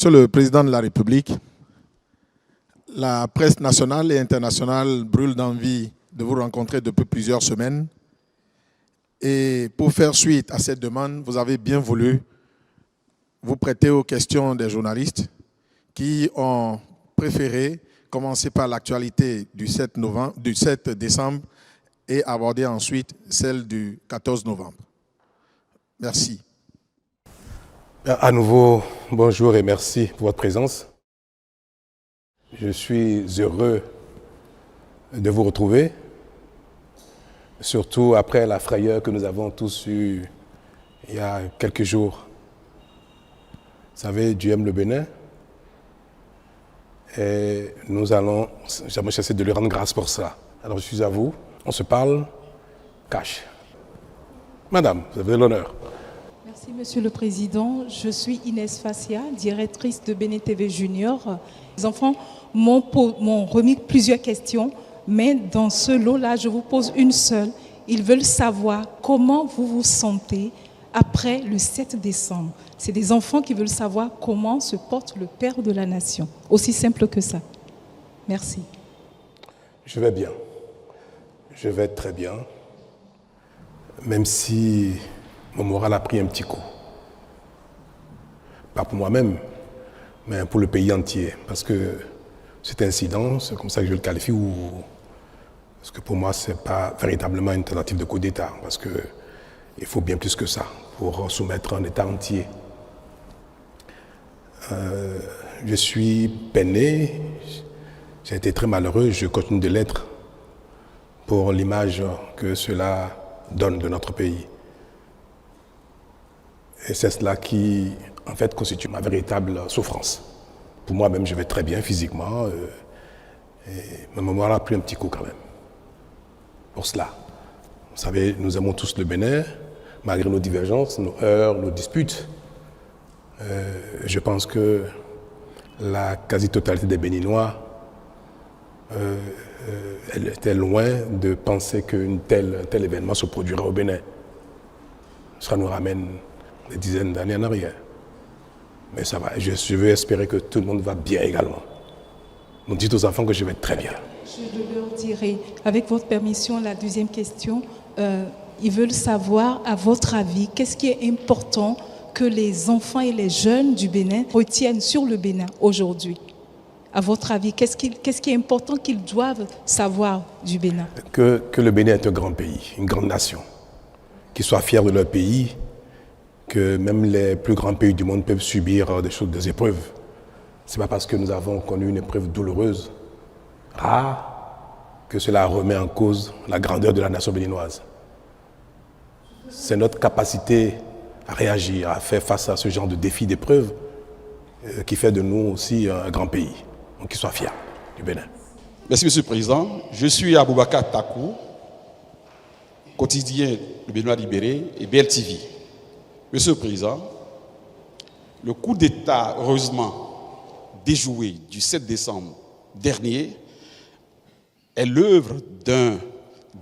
Monsieur le Président de la République, la presse nationale et internationale brûle d'envie de vous rencontrer depuis plusieurs semaines. Et pour faire suite à cette demande, vous avez bien voulu vous prêter aux questions des journalistes qui ont préféré commencer par l'actualité du 7 décembre et aborder ensuite celle du 14 novembre. Merci. À nouveau, bonjour et merci pour votre présence. Je suis heureux de vous retrouver, surtout après la frayeur que nous avons tous eue il y a quelques jours. Vous savez, Dieu aime le Bénin et nous allons jamais cesser de lui rendre grâce pour ça. Alors je suis à vous, on se parle cash. Madame, vous avez l'honneur. Merci Monsieur le Président. Je suis Inès Fassia, directrice de Bénin TV Junior. Les enfants m'ont remis plusieurs questions, mais dans ce lot-là, je vous pose une seule. Ils veulent savoir comment vous vous sentez après le 7 décembre. C'est des enfants qui veulent savoir comment se porte le Père de la Nation. Aussi simple que ça. Merci. Je vais bien. Je vais très bien. Même si mon moral a pris un petit coup. Pas pour moi-même, mais pour le pays entier. Parce que cet incident, c'est comme ça que je le qualifie, parce que pour moi, ce n'est pas véritablement une tentative de coup d'État. Parce qu'il faut bien plus que ça pour soumettre un État entier. Je suis peiné, j'ai été très malheureux, je continue de l'être pour l'image que cela donne de notre pays. Et c'est cela qui, en fait, constitue ma véritable souffrance. Pour moi-même, je vais très bien physiquement, et ma mémoire a pris un petit coup quand même. Pour cela. Vous savez, nous aimons tous le Bénin, malgré nos divergences, nos heurts, nos disputes. Je pense que la quasi-totalité des Béninois elle était loin de penser qu'un tel événement se produirait au Bénin. Ça nous ramène des dizaines d'années en arrière. Mais ça va, je veux espérer que tout le monde va bien également. Donc dites aux enfants que je vais très bien. Je leur dirai, avec votre permission, la deuxième question. Ils veulent savoir, à votre avis, qu'est-ce qui est important que les enfants et les jeunes du Bénin retiennent sur le Bénin aujourd'hui? À votre avis, qu'est-ce qui est important qu'ils doivent savoir du Bénin? Que le Bénin est un grand pays, une grande nation. Qu'ils soient fiers de leur pays, que même les plus grands pays du monde peuvent subir des épreuves. Ce n'est pas parce que nous avons connu une épreuve douloureuse, rare, que cela remet en cause la grandeur de la nation béninoise. C'est notre capacité à réagir, à faire face à ce genre de défis, d'épreuves, qui fait de nous aussi un grand pays. Donc qu'ils soient fiers du Bénin. Merci Monsieur le Président. Je suis Aboubakar Takou, quotidien Le Béninois libéré et BLTV. Monsieur le Président, le coup d'État, heureusement déjoué du 7 décembre dernier, est l'œuvre d'un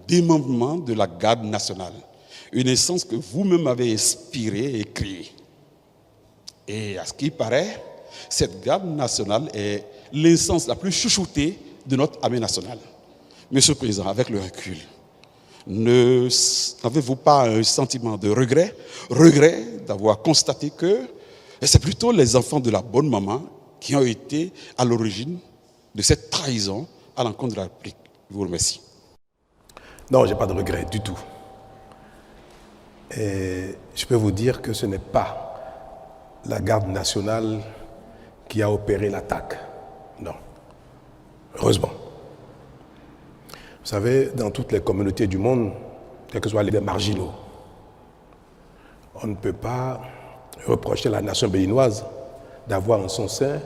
démembrement de la garde nationale. Une essence que vous-même avez inspirée et créée. Et à ce qui paraît, cette garde nationale est l'essence la plus chouchoutée de notre armée nationale. Monsieur le Président, avec le recul, n'avez-vous pas un sentiment de regret d'avoir constaté que c'est plutôt les enfants de la bonne maman qui ont été à l'origine de cette trahison à l'encontre de la République? Je vous remercie. Non, je n'ai pas de regret du tout. Et je peux vous dire que ce n'est pas la garde nationale qui a opéré l'attaque. Non. Heureusement. Vous savez, dans toutes les communautés du monde, quels que soient les marginaux, on ne peut pas reprocher à la nation béninoise d'avoir en son sein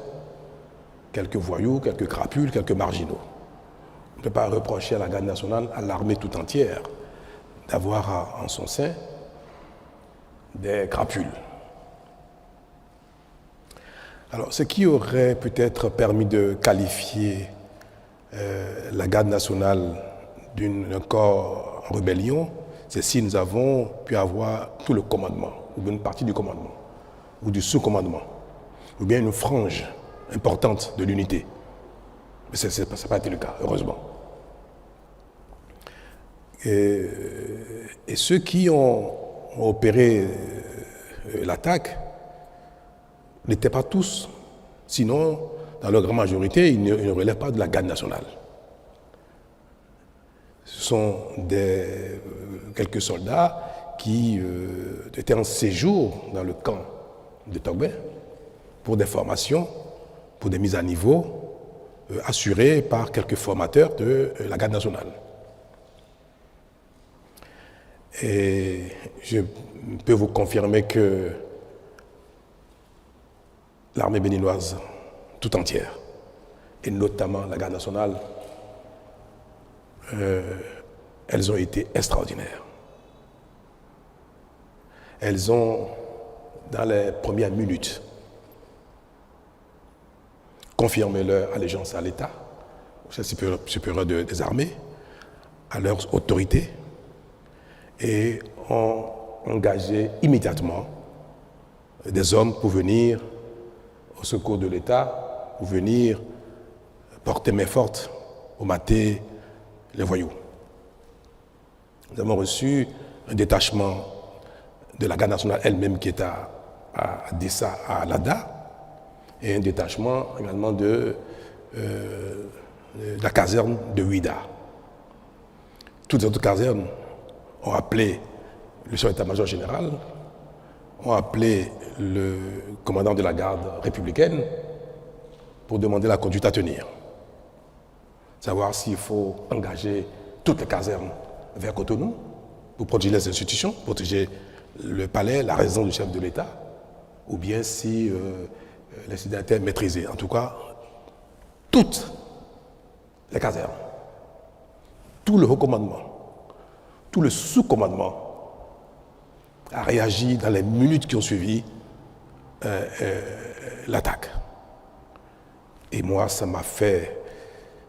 quelques voyous, quelques crapules, quelques marginaux. On ne peut pas reprocher à la garde nationale, à l'armée tout entière, d'avoir en son sein des crapules. Alors, ce qui aurait peut-être permis de qualifier la garde nationale d'un corps en rébellion, c'est si nous avons pu avoir tout le commandement, ou une partie du commandement, ou du sous-commandement. ou bien une frange importante de l'unité. Mais ça n'a pas été le cas, heureusement. Et ceux qui ont opéré l'attaque n'étaient pas tous, sinon, dans leur grande majorité, ils ne relèvent pas de la garde nationale. Ce sont quelques soldats qui étaient en séjour dans le camp de Togbe pour des formations, pour des mises à niveau, assurées par quelques formateurs de la garde nationale. Et je peux vous confirmer que l'armée béninoise tout entière, et notamment la garde nationale, elles ont été extraordinaires. Elles ont, dans les premières minutes, confirmé leur allégeance à l'État, au chef supérieur des armées, à leur autorité, et ont engagé immédiatement des hommes pour venir au secours de l'État, pour venir porter main forte au mater les voyous. Nous avons reçu un détachement de la garde nationale elle-même qui est à Dessa, à Lada, et un détachement également de la caserne de Ouida. Toutes les autres casernes ont appelé le chef d'état-major général, ont appelé le commandant de la garde républicaine pour demander la conduite à tenir. Savoir s'il faut engager toutes les casernes vers Cotonou pour protéger les institutions, protéger le palais, la résidence du chef de l'État, ou bien si l'incident était maîtrisé. En tout cas, toutes les casernes, tout le haut commandement, tout le sous-commandement a réagi dans les minutes qui ont suivi l'attaque. Et moi, ça m'a fait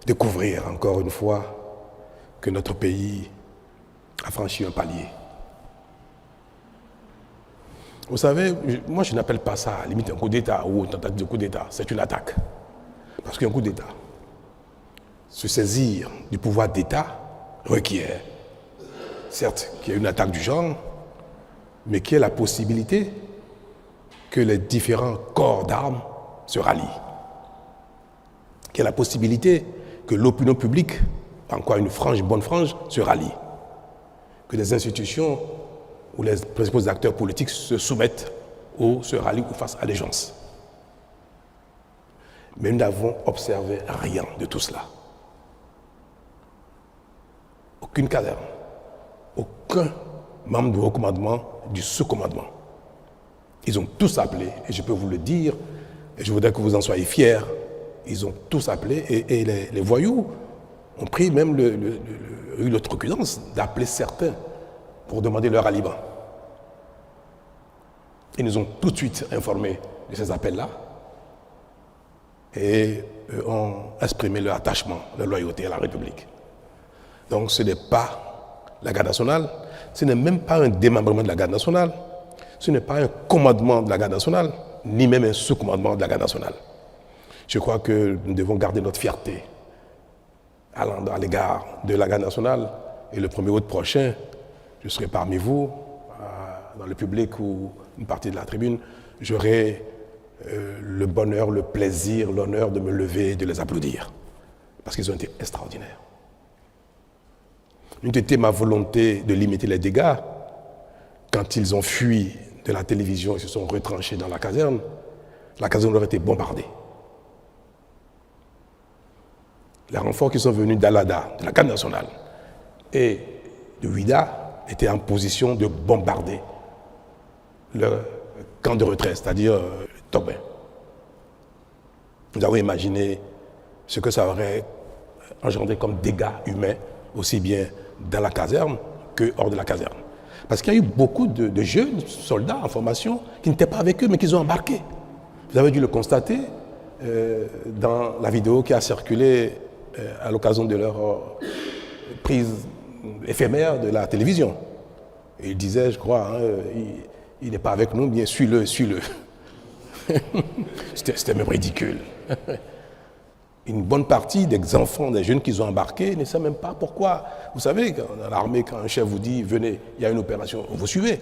découvrir encore une fois que notre pays a franchi un palier. Vous savez, moi je n'appelle pas ça à la limite un coup d'État ou une tentative de coup d'État, c'est une attaque. Parce qu'un coup d'État, se saisir du pouvoir d'État requiert, certes, qu'il y ait une attaque du genre, mais qu'il y ait la possibilité que les différents corps d'armes se rallient. Qu'il y ait la possibilité que l'opinion publique, encore une frange, bonne frange, se rallie. Que les institutions ou les principaux acteurs politiques se soumettent ou se rallient ou fassent allégeance. Mais nous n'avons observé rien de tout cela. Aucune caserne, aucun membre du haut commandement, du sous-commandement. Ils ont tous appelé, et je peux vous le dire, et je voudrais que vous en soyez fiers, ils ont tous appelé, et les voyous ont pris même eu l'outrecuidance d'appeler certains pour demander leur ralliement. Ils nous ont tout de suite informés de ces appels-là et ont exprimé leur attachement, leur loyauté à la République. Donc ce n'est pas la garde nationale, ce n'est même pas un démembrement de la garde nationale, ce n'est pas un commandement de la garde nationale, ni même un sous-commandement de la garde nationale. Je crois que nous devons garder notre fierté à l'égard de la garde nationale. Et le 1er août prochain, je serai parmi vous, dans le public ou une partie de la tribune, j'aurai le bonheur, le plaisir, l'honneur de me lever et de les applaudir. Parce qu'ils ont été extraordinaires. Une était ma volonté de limiter les dégâts. Quand ils ont fui de la télévision et se sont retranchés dans la caserne leur a été bombardée. Les renforts qui sont venus d'Alada, de la garde nationale, et de Ouida étaient en position de bombarder le camp de retrait, c'est-à-dire Togbe. Nous avons imaginé ce que ça aurait engendré comme dégâts humains, aussi bien dans la caserne que hors de la caserne. Parce qu'il y a eu beaucoup de jeunes soldats en formation qui n'étaient pas avec eux, mais qui ont embarqué. Vous avez dû le constater dans la vidéo qui a circulé à l'occasion de leur prise éphémère de la télévision. Et il disait, je crois, il n'est pas avec nous, bien suis-le, suis-le. C'était même ridicule. Une bonne partie des enfants, des jeunes qu'ils ont embarqués ne savent même pas pourquoi. Vous savez, dans l'armée, quand un chef vous dit « venez, il y a une opération », vous suivez,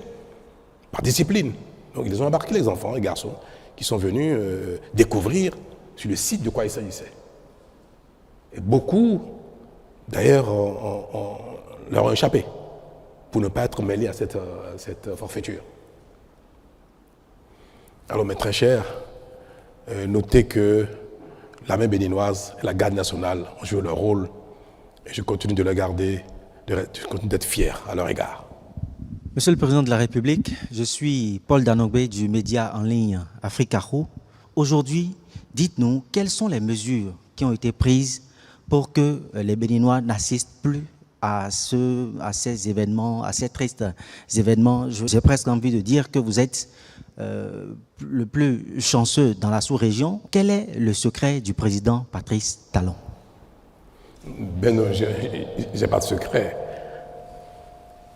par discipline. Donc ils ont embarqué les enfants, les garçons, qui sont venus découvrir sur le site de quoi il s'agissait. Et beaucoup, d'ailleurs, leur ont échappé pour ne pas être mêlés à cette forfaiture. Alors, mes très chers, notez que l'armée béninoise et la garde nationale ont joué leur rôle et je continue de le garder, je continue d'être fier à leur égard. Monsieur le Président de la République, je suis Paul Danogbe du média en ligne Africaro. Aujourd'hui, dites-nous quelles sont les mesures qui ont été prises pour que les Béninois n'assistent plus à ces événements, à ces tristes événements. J'ai presque envie de dire que vous êtes le plus chanceux dans la sous-région. Quel est le secret du président Patrice Talon? Ben non, je n'ai pas de secret.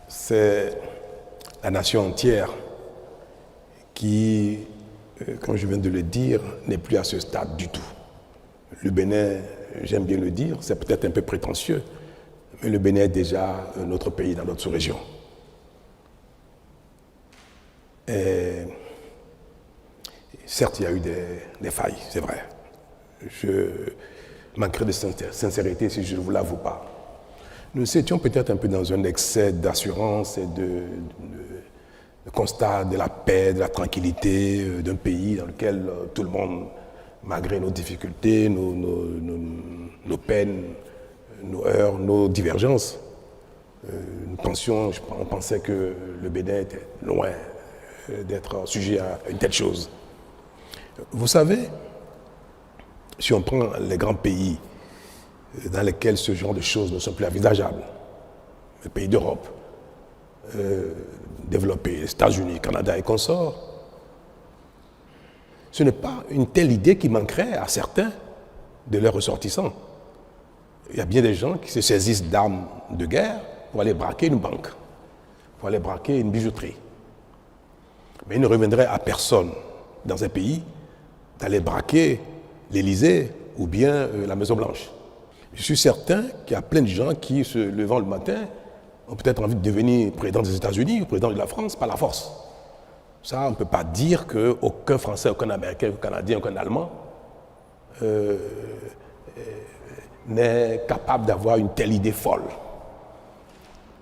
C'est la nation entière qui, comme je viens de le dire, n'est plus à ce stade du tout. Le Bénin, j'aime bien le dire, c'est peut-être un peu prétentieux, mais le Bénin est déjà notre pays dans notre sous-région. Et certes, il y a eu des failles, c'est vrai. Je manquerai de sincérité si je ne vous l'avoue pas. Nous étions peut-être un peu dans un excès d'assurance et de constat de la paix, de la tranquillité d'un pays dans lequel tout le monde, malgré nos difficultés, nos peines, nos heurts, nos divergences, on pensait que le Bénin était loin d'être sujet à une telle chose. Vous savez, si on prend les grands pays dans lesquels ce genre de choses ne sont plus envisageables, les pays d'Europe, développés, les États-Unis, Canada et consorts, ce n'est pas une telle idée qui manquerait à certains de leurs ressortissants. Il y a bien des gens qui se saisissent d'armes de guerre pour aller braquer une banque, pour aller braquer une bijouterie. Mais il ne reviendrait à personne dans un pays d'aller braquer l'Élysée ou bien la Maison-Blanche. Je suis certain qu'il y a plein de gens qui, se levant le matin, ont peut-être envie de devenir président des États-Unis ou président de la France par la force. Ça, on ne peut pas dire qu'aucun Français, aucun Américain, aucun Canadien, aucun Allemand n'est capable d'avoir une telle idée folle.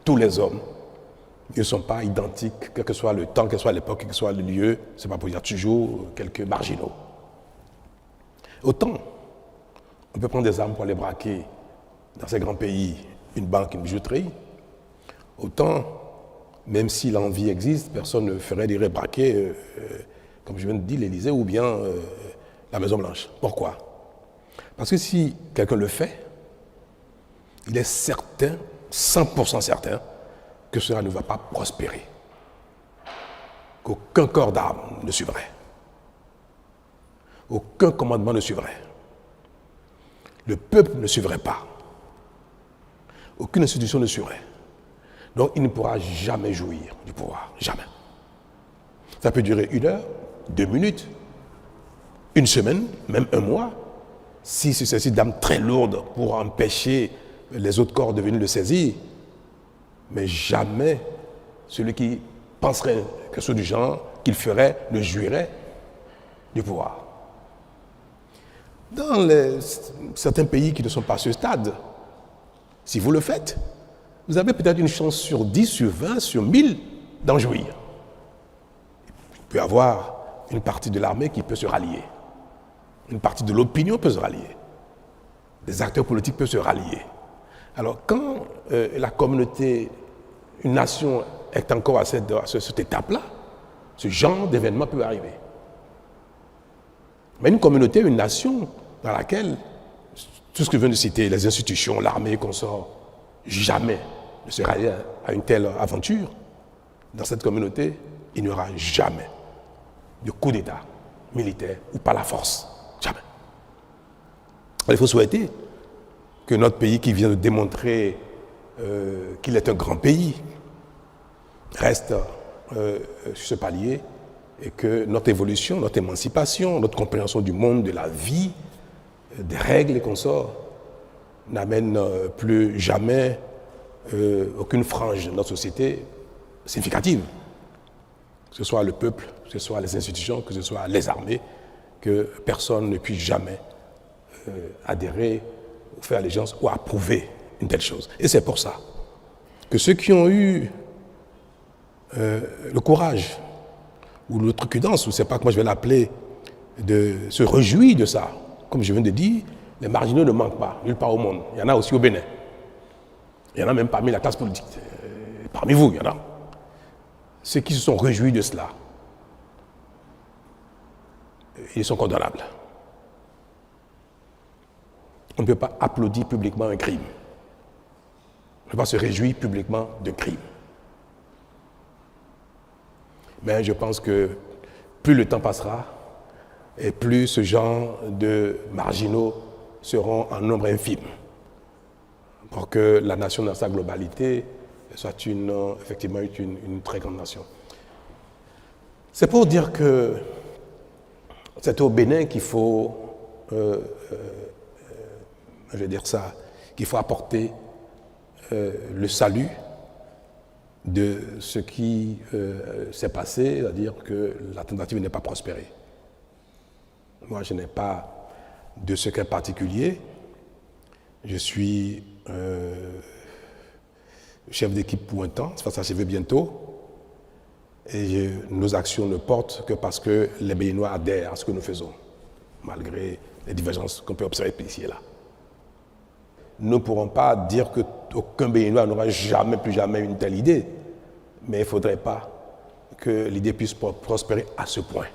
Tous les hommes ne sont pas identiques, quel que soit le temps, quelle que soit l'époque, quel que soit le lieu, c'est pas pour dire toujours quelques marginaux. Autant, on peut prendre des armes pour aller braquer dans ces grands pays une banque, une bijouterie, autant, même si l'envie existe, personne ne ferait des braquer, comme je viens de dire, l'Élysée ou bien la Maison-Blanche. Pourquoi? Parce que si quelqu'un le fait, il est certain, 100% certain, que cela ne va pas prospérer. Qu'aucun corps d'armes ne suivrait. Aucun commandement ne suivrait. Le peuple ne suivrait pas. Aucune institution ne suivrait. Donc il ne pourra jamais jouir du pouvoir. Jamais. Ça peut durer 1 heure, 2 minutes, 1 semaine, même 1 mois, si c'est ceci d'armes très lourdes pour empêcher les autres corps de venir le saisir. Mais jamais celui qui penserait quelque chose du genre, qu'il ferait, ne jouirait du pouvoir. Dans certains pays qui ne sont pas à ce stade, si vous le faites, vous avez peut-être une chance sur 10, sur 20, sur 1000 d'en jouir. Il peut y avoir une partie de l'armée qui peut se rallier. Une partie de l'opinion peut se rallier. Des acteurs politiques peuvent se rallier. Alors quand la communauté, une nation est encore à cette étape-là, ce genre d'événement peut arriver. Mais une communauté, une nation dans laquelle tout ce que je viens de citer, les institutions, l'armée, consorts, jamais ne se rallie à une telle aventure, dans cette communauté, il n'y aura jamais de coup d'État militaire ou par la force. Jamais. Alors, il faut souhaiter que notre pays qui vient de démontrer qu'il est un grand pays reste sur ce palier et que notre évolution, notre émancipation, notre compréhension du monde, de la vie, des règles et consorts, n'amène plus jamais aucune frange de notre société significative. Que ce soit le peuple, que ce soit les institutions, que ce soit les armées, que personne ne puisse jamais adhérer ou faire allégeance ou approuver une telle chose. Et c'est pour ça que ceux qui ont eu le courage ou l'outrecuidance, ou je ne sais pas comment je vais l'appeler, de se réjouir de ça, comme je viens de dire, les marginaux ne manquent pas, nulle part au monde. Il y en a aussi au Bénin. Il y en a même parmi la classe politique. Parmi vous, il y en a. Ceux qui se sont réjouis de cela, ils sont condamnables. On ne peut pas applaudir publiquement un crime. On ne peut pas se réjouir publiquement d'un crime. Mais je pense que plus le temps passera, et plus ce genre de marginaux seront en nombre infime, pour que la nation dans sa globalité soit effectivement une très grande nation. C'est pour dire que c'est au Bénin qu'il faut, je vais dire ça, qu'il faut apporter le salut de ce qui s'est passé, c'est-à-dire que la tentative n'est pas prospérée. Moi, je n'ai pas de secret particulier. Je suis chef d'équipe pour un temps, ça va s'achever bientôt. Et nos actions ne portent que parce que les Béninois adhèrent à ce que nous faisons, malgré les divergences qu'on peut observer ici et là. Nous ne pourrons pas dire qu'aucun Béninois n'aura jamais, plus jamais une telle idée, mais il ne faudrait pas que l'idée puisse prospérer à ce point.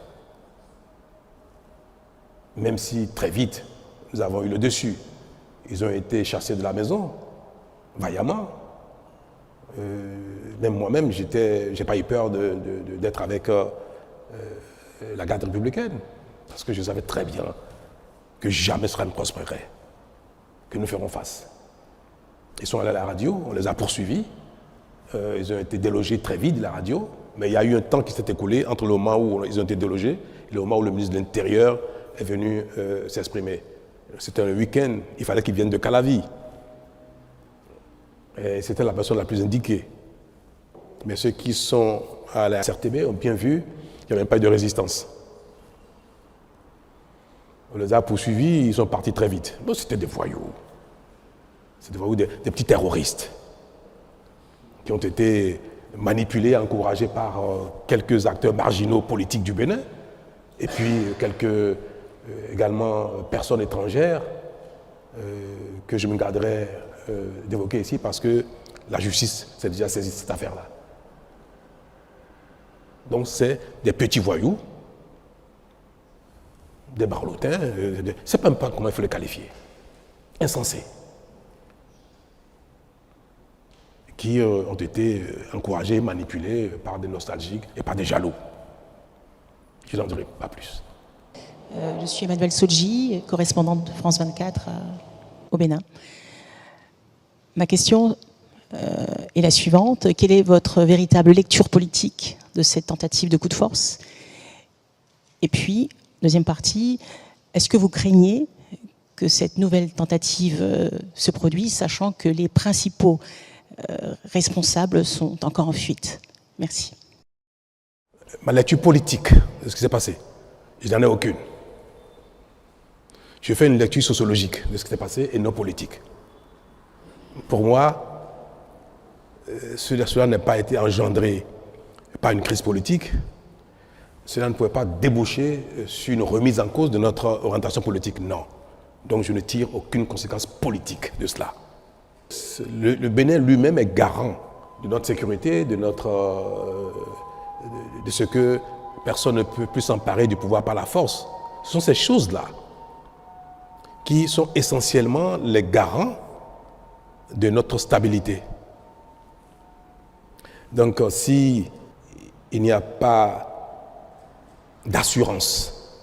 Même si très vite, nous avons eu le dessus. Ils ont été chassés de la maison, vaillamment. Même moi-même, je n'ai pas eu peur d'être avec la garde républicaine, parce que je savais très bien que jamais cela ne prospérerait, que nous ferons face. Ils sont allés à la radio, on les a poursuivis, ils ont été délogés très vite de la radio, mais il y a eu un temps qui s'est écoulé entre le moment où ils ont été délogés et le moment où le ministre de l'Intérieur est venu s'exprimer. C'était un week-end, il fallait qu'ils viennent de Calavi. Et c'était la personne la plus indiquée. Mais ceux qui sont à la CRTB ont bien vu qu'il n'y avait pas eu de résistance. On les a poursuivis, ils sont partis très vite. Bon, c'était des voyous. C'était des voyous, des petits terroristes qui ont été manipulés, encouragés par quelques acteurs marginaux politiques du Bénin et puis quelques également personnes étrangères que je me garderai d'évoquer ici parce que la justice s'est déjà saisie de cette affaire-là. Donc c'est des petits voyous, des barlotins, je ne sais même pas comment il faut les qualifier, insensés, qui ont été encouragés, manipulés par des nostalgiques et par des jaloux. Je n'en dirai pas plus. Je suis Emmanuelle Sodji, correspondante de France 24 au Bénin. Ma question est la suivante. Quelle est votre véritable lecture politique de cette tentative de coup de force? Et puis, deuxième partie, est-ce que vous craignez que cette nouvelle tentative se produise, sachant que les principaux responsables sont encore en fuite? Merci. Ma lecture politique de ce qui s'est passé, je n'en ai aucune. Je fais une lecture sociologique de ce qui s'est passé et non politique. Pour moi, cela n'a pas été engendré par une crise politique. Cela ne pouvait pas déboucher sur une remise en cause de notre orientation politique. Non. Donc je ne tire aucune conséquence politique de cela. Le Bénin lui-même est garant de notre sécurité, de ce que personne ne peut plus s'emparer du pouvoir par la force. Ce sont ces choses-là qui sont essentiellement les garants de notre stabilité. Donc, si il n'y a pas d'assurance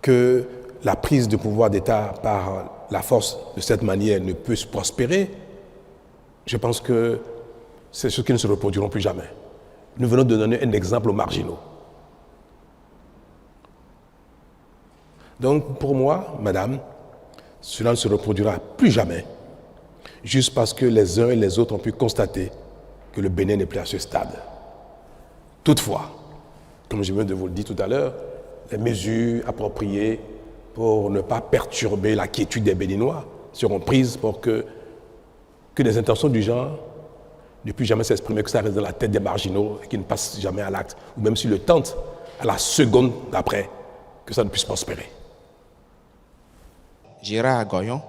que la prise de pouvoir d'État par la force de cette manière ne peut prospérer, je pense que c'est ce qui ne se reproduiront plus jamais. Nous venons de donner un exemple aux marginaux. Donc, pour moi, madame, cela ne se reproduira plus jamais, juste parce que les uns et les autres ont pu constater que le Bénin n'est plus à ce stade. Toutefois, comme je viens de vous le dire tout à l'heure, les mesures appropriées pour ne pas perturber la quiétude des Béninois seront prises pour que des intentions du genre ne puissent jamais s'exprimer, que ça reste dans la tête des marginaux et qu'ils ne passent jamais à l'acte, ou même s'ils le tentent, à la seconde d'après, que ça ne puisse prospérer. Gérard Goyon,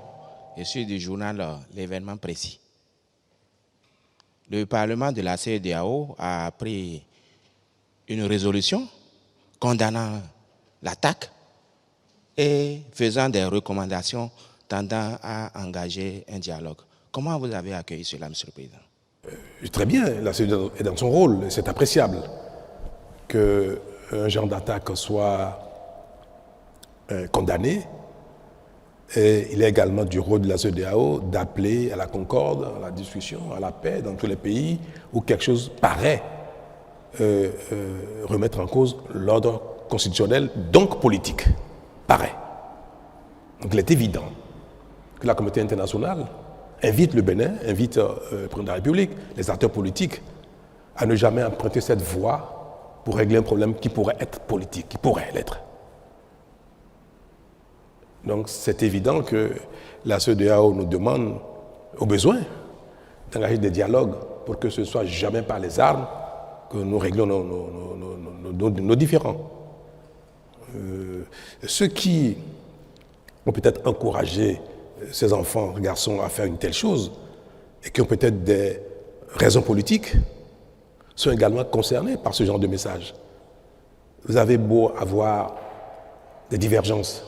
je suis du journal L'événement précis. Le Parlement de la CEDEAO a pris une résolution condamnant l'attaque et faisant des recommandations tendant à engager un dialogue. Comment vous avez accueilli cela, Monsieur le Président? Très bien, la CEDEAO est dans son rôle, c'est appréciable qu'un genre d'attaque soit condamné. Et il est également du rôle de la CEDEAO d'appeler à la concorde, à la discussion, à la paix dans tous les pays où quelque chose paraît remettre en cause l'ordre constitutionnel, donc politique. Paraît. Donc il est évident que la communauté internationale invite le Bénin, invite le président de la République, les acteurs politiques, à ne jamais emprunter cette voie pour régler un problème qui pourrait être politique, qui pourrait l'être. Donc c'est évident que la CEDEAO nous demande, au besoin, d'engager des dialogues pour que ce ne soit jamais par les armes que nous réglons nos différends. Ceux qui ont peut-être encouragé ces enfants, garçons, à faire une telle chose, et qui ont peut-être des raisons politiques, sont également concernés par ce genre de message. Vous avez beau avoir des divergences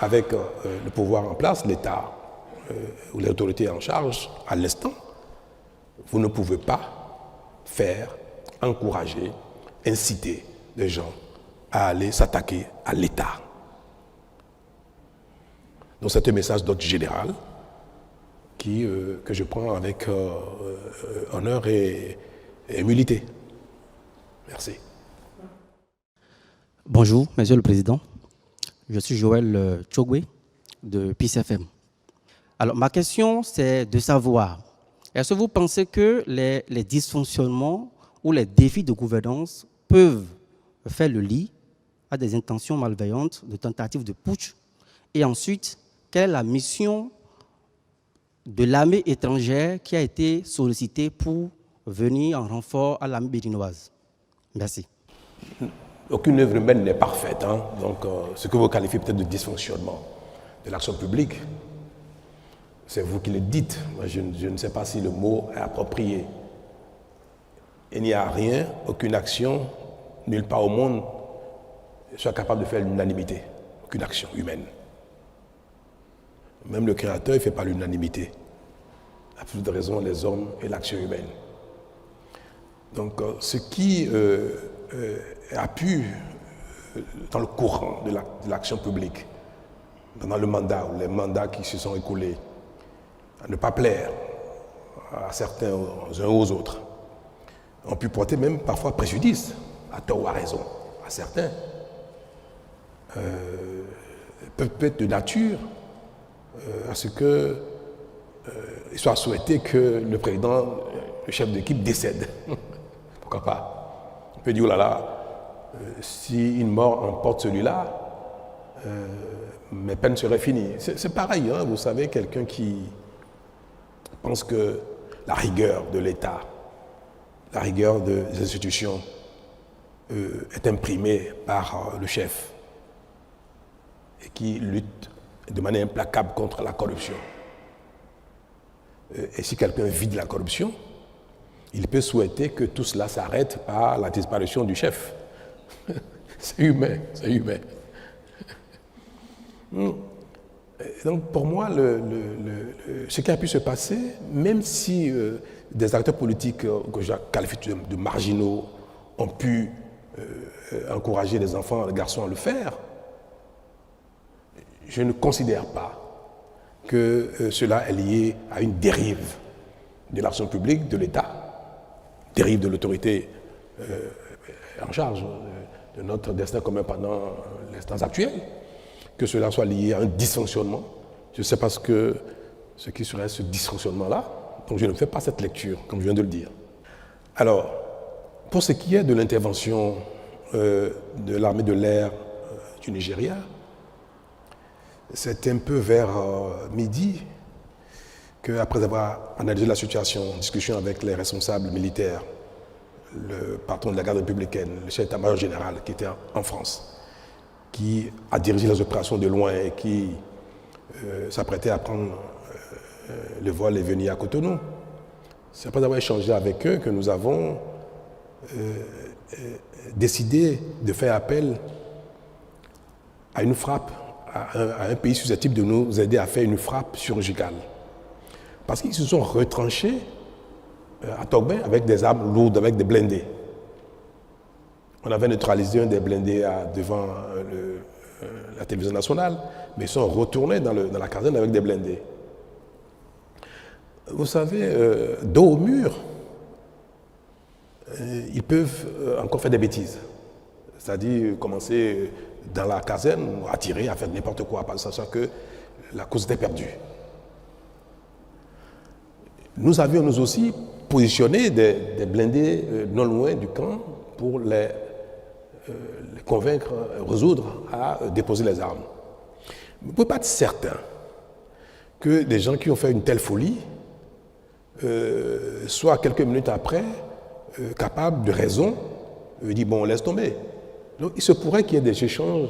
avec le pouvoir en place, l'État ou l'autorité en charge, à l'instant, vous ne pouvez pas faire, encourager, inciter les gens à aller s'attaquer à l'État. Donc c'est un message d'ordre général que je prends avec honneur et humilité. Merci. Bonjour, Monsieur le Président. Je suis Joël Tchogwe de Peace FM. Alors, ma question, c'est de savoir, est-ce que vous pensez que les dysfonctionnements ou les défis de gouvernance peuvent faire le lit à des intentions malveillantes, de tentatives de putsch? Et ensuite, quelle est la mission de l'armée étrangère qui a été sollicitée pour venir en renfort à l'armée béninoise? Merci. Aucune œuvre humaine n'est parfaite. Hein? Donc, ce que vous qualifiez peut-être de dysfonctionnement de l'action publique, c'est vous qui le dites. Moi, je ne sais pas si le mot est approprié. Il n'y a rien, aucune action, nulle part au monde, soit capable de faire l'unanimité. Aucune action humaine. Même le Créateur, il ne fait pas l'unanimité. À plus de raison, les hommes et l'action humaine. Donc, ce qui a pu, dans le courant de l'action publique, pendant le mandat ou les mandats qui se sont écoulés, à ne pas plaire à certains, aux uns aux autres, ont pu porter même parfois préjudice, à tort ou à raison, à certains, peuvent être de nature à ce qu'il soit souhaité que le président, le chef d'équipe décède. Pourquoi pas? On peut dire, oh là là, si une mort emporte celui-là, mes peines seraient finies. C'est pareil, hein, vous savez, quelqu'un qui pense que la rigueur de l'État, la rigueur des institutions est imprimée par le chef et qui lutte de manière implacable contre la corruption. Et si quelqu'un vide la corruption, il peut souhaiter que tout cela s'arrête par la disparition du chef. C'est humain, c'est humain. Donc pour moi, ce qui a pu se passer, même si des acteurs politiques que je qualifie de marginaux ont pu encourager les enfants, les garçons à le faire, je ne considère pas que cela est lié à une dérive de l'action publique, de l'État, dérive de l'autorité en charge de notre destin commun pendant l'instant actuel, que cela soit lié à un dysfonctionnement. Je ne sais pas ce qui serait ce dysfonctionnement-là, donc je ne fais pas cette lecture, comme je viens de le dire. Alors, pour ce qui est de l'intervention de l'armée de l'air du Nigeria, c'est un peu vers midi qu'après avoir analysé la situation en discussion avec les responsables militaires, le patron de la garde républicaine, le chef d'état-major général qui était en France, qui a dirigé les opérations de loin et qui s'apprêtait à prendre le vol et venir à Cotonou. C'est après avoir échangé avec eux que nous avons décidé de faire appel à une frappe, à un pays susceptible de nous aider à faire une frappe chirurgicale. Parce qu'ils se sont retranchés à Togbin avec des armes lourdes, avec des blindés. On avait neutralisé un des blindés devant la télévision nationale, mais ils sont retournés dans la caserne avec des blindés. Vous savez, dos au mur, ils peuvent encore faire des bêtises. C'est-à-dire commencer dans la caserne, à tirer, à faire n'importe quoi, sachant que la cause était perdue. Nous avions nous aussi positionné des blindés non loin du camp pour les convaincre, résoudre à déposer les armes. Vous ne pouvez pas être certain que des gens qui ont fait une telle folie soient quelques minutes après capables de raison, dire bon, laisse tomber. Donc il se pourrait qu'il y ait des échanges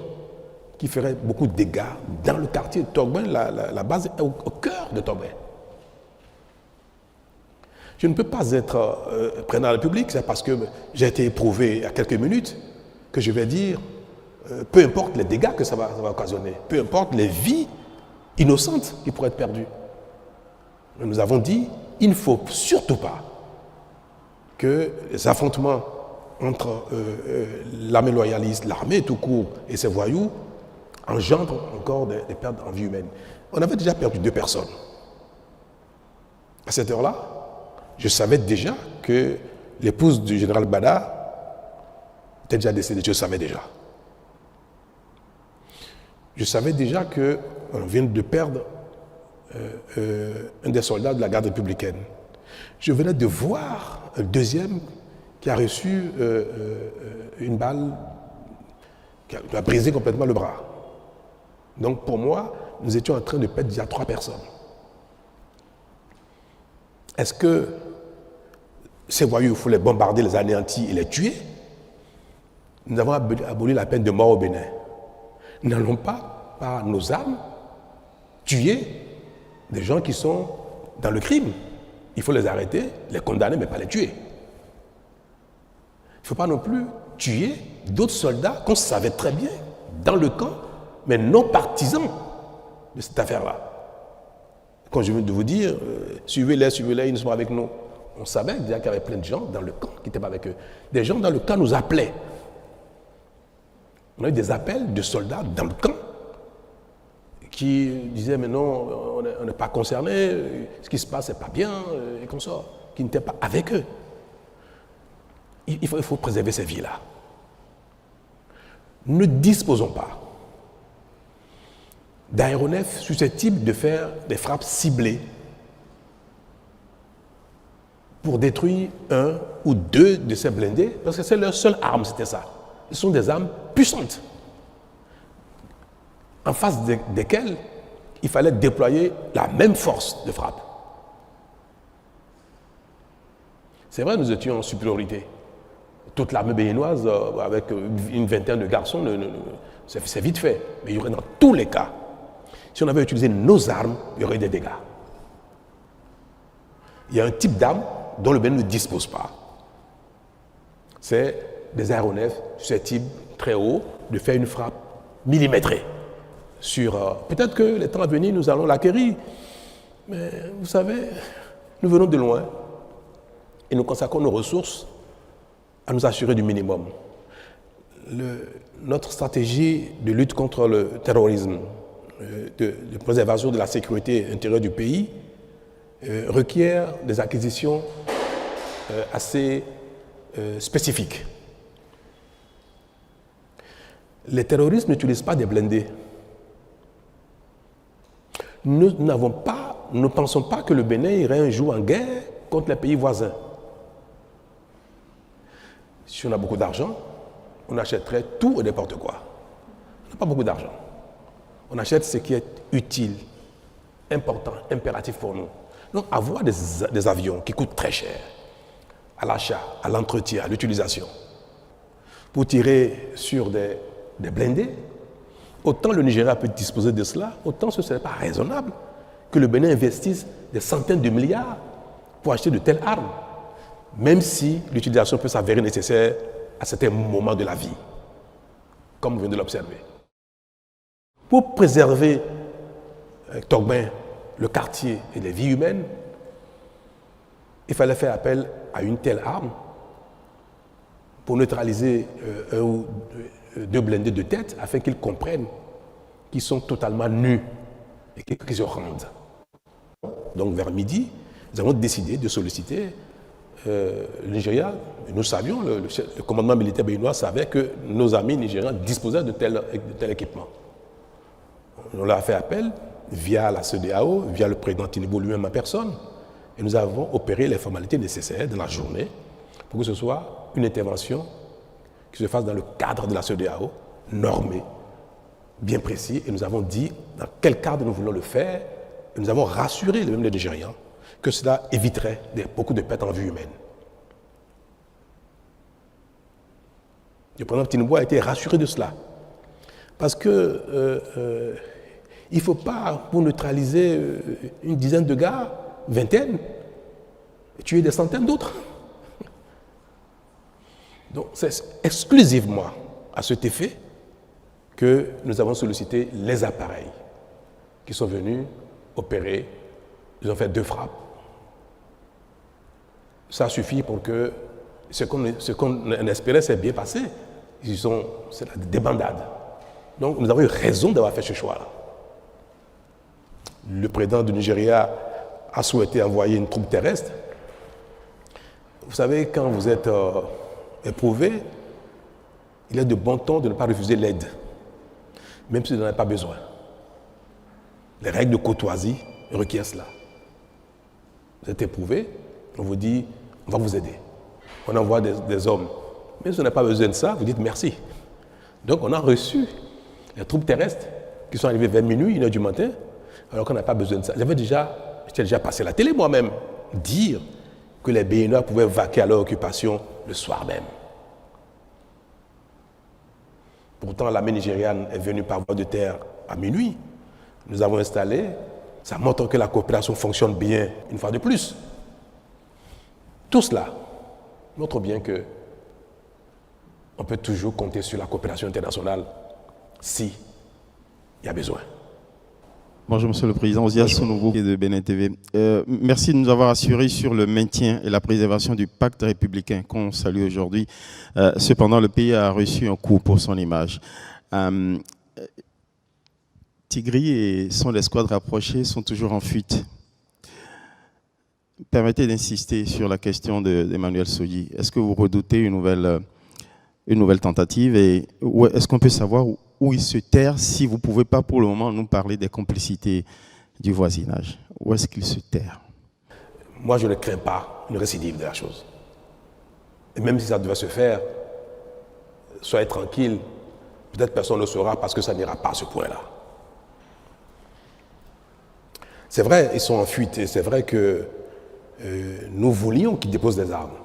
qui feraient beaucoup de dégâts dans le quartier de Togbin. La base est au cœur de Togbin. Je ne peux pas être président de la République, c'est parce que j'ai été éprouvé il y a quelques minutes que je vais dire, peu importe les dégâts que ça va occasionner, peu importe les vies innocentes qui pourraient être perdues. Nous avons dit, il ne faut surtout pas que les affrontements entre l'armée loyaliste, l'armée tout court et ces voyous engendrent encore des pertes en vie humaine. On avait déjà perdu 2 personnes. À cette heure-là, je savais déjà que l'épouse du général Bada était déjà décédée, je le savais déjà. Je savais déjà qu'on vient de perdre un des soldats de la garde républicaine. Je venais de voir un deuxième qui a reçu une balle qui a brisé complètement le bras. Donc pour moi, nous étions en train de perdre déjà 3 personnes. Est-ce que ces voyous, il faut les bombarder, les anéantir et les tuer? Nous avons aboli la peine de mort au Bénin. Nous n'allons pas, par nos armes, tuer des gens qui sont dans le crime. Il faut les arrêter, les condamner, mais pas les tuer. Il ne faut pas non plus tuer d'autres soldats qu'on savait très bien dans le camp, mais non partisans de cette affaire-là. Quand je viens de vous dire, suivez-les, ils sont avec nous. On savait déjà qu'il y avait plein de gens dans le camp qui n'étaient pas avec eux. Des gens dans le camp nous appelaient. On a eu des appels de soldats dans le camp qui disaient mais non, on n'est pas concernés, ce qui se passe n'est pas bien, et comme ça, qui n'étaient pas avec eux. Il faut préserver ces vies-là. Ne disposons pas d'aéronefs susceptibles de faire des frappes ciblées pour détruire 1 ou 2 de ces blindés, parce que c'est leur seule arme, c'était ça. Ce sont des armes puissantes, en face desquelles il fallait déployer la même force de frappe. C'est vrai, nous étions en supériorité. Toute l'armée béninoise, avec une vingtaine de garçons, c'est vite fait. Mais il y aurait dans tous les cas, si on avait utilisé nos armes, il y aurait des dégâts. Il y a un type d'arme dont le Bénin ne dispose pas. C'est des aéronefs susceptibles, très haut, de faire une frappe millimétrée. Peut-être que les temps à venir, nous allons l'acquérir. Mais vous savez, nous venons de loin et nous consacrons nos ressources à nous assurer du minimum. Notre stratégie de lutte contre le terrorisme, de préservation de la sécurité intérieure du pays, requiert des acquisitions assez spécifique. Les terroristes n'utilisent pas des blindés. Nous ne pensons pas que le Bénin irait un jour en guerre contre les pays voisins. Si on a beaucoup d'argent, on achèterait tout et n'importe quoi. On n'a pas beaucoup d'argent. On achète ce qui est utile, important, impératif pour nous. Donc avoir des avions qui coûtent très cher, à l'achat, à l'entretien, à l'utilisation, pour tirer sur des blindés, autant le Nigeria peut disposer de cela, autant ce ne serait pas raisonnable que le Bénin investisse des centaines de milliards pour acheter de telles armes, même si l'utilisation peut s'avérer nécessaire à certains moments de la vie, comme vous venez de l'observer. Pour préserver Togben, le quartier et les vies humaines, il fallait faire appel à une telle arme pour neutraliser un ou deux blindés de tête afin qu'ils comprennent qu'ils sont totalement nus et qu'ils se rendent. Donc vers midi, nous avons décidé de solliciter le Nigeria. Nous savions, le commandement militaire béninois savait que nos amis nigérians disposaient de tel équipement. On leur a fait appel via la CEDEAO, via le président Tinubu lui-même en personne, et nous avons opéré les formalités nécessaires dans la journée pour que ce soit une intervention qui se fasse dans le cadre de la CEDEAO, normée, bien précis, et nous avons dit dans quel cadre nous voulons le faire, et nous avons rassuré les Nigérians que cela éviterait beaucoup de pertes en vie humaine. Le président Tinubu a été rassuré de cela, parce que il ne faut pas, pour neutraliser une dizaine de gars, vingtaine, tuer des centaines d'autres. Donc c'est exclusivement à cet effet que nous avons sollicité les appareils qui sont venus opérer. Ils ont fait 2 frappes. Ça suffit pour que ce qu'on espérait s'est bien passé. C'est la débandade. Donc nous avons eu raison d'avoir fait ce choix-là. Le président du Nigeria a souhaité envoyer une troupe terrestre. Vous savez, quand vous êtes éprouvé, il est de bon ton de ne pas refuser l'aide, même si vous n'en avez pas besoin. Les règles de courtoisie requièrent cela. Vous êtes éprouvé, on vous dit, on va vous aider. On envoie des hommes. Même si vous n'avez pas besoin de ça, vous dites merci. Donc on a reçu les troupes terrestres qui sont arrivées vers minuit, 1h du matin, alors qu'on n'a pas besoin de ça. J'étais déjà passé à la télé moi-même, dire que les Béninois pouvaient vaquer à leur occupation le soir même. Pourtant, l'armée nigériane est venue par voie de terre à minuit. Nous avons installé, ça montre que la coopération fonctionne bien une fois de plus. Tout cela montre bien que on peut toujours compter sur la coopération internationale si il y a besoin. Bonjour Monsieur le Président, Ozia Sounouveau de Bénin TV. Merci de nous avoir assuré sur le maintien et la préservation du pacte républicain qu'on salue aujourd'hui. Cependant, le pays a reçu un coup pour son image. Tigri et son escouade rapprochée sont toujours en fuite. Permettez d'insister sur la question d'Emmanuel Sodji. Est-ce que vous redoutez une nouvelle tentative et est-ce qu'on peut savoir où il se terre si vous ne pouvez pas pour le moment nous parler des complicités du voisinage? Où est-ce qu'il se terre? Moi, je ne crains pas une récidive de la chose. Et même si ça devait se faire, soyez tranquille, peut-être personne ne le saura parce que ça n'ira pas à ce point-là. C'est vrai, ils sont en fuite et c'est vrai que nous voulions qu'ils déposent des armes,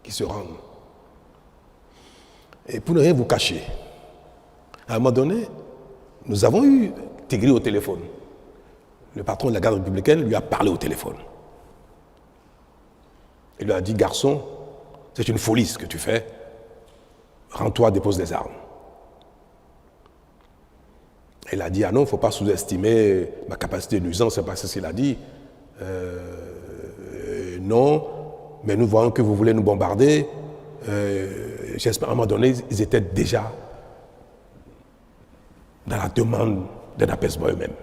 qu'ils se rendent. Et pour ne rien vous cacher, à un moment donné, nous avons eu Tigri au téléphone. Le patron de la garde républicaine lui a parlé au téléphone. Il lui a dit, garçon, c'est une folie ce que tu fais. Rends-toi, dépose des armes. Il a dit, ah non, il ne faut pas sous-estimer ma capacité de nuisance, c'est pas ce qu'il a dit. Non, mais nous voyons que vous voulez nous bombarder. J'espère, à un moment donné, ils étaient déjà dans la demande d'un apaisement eux-mêmes.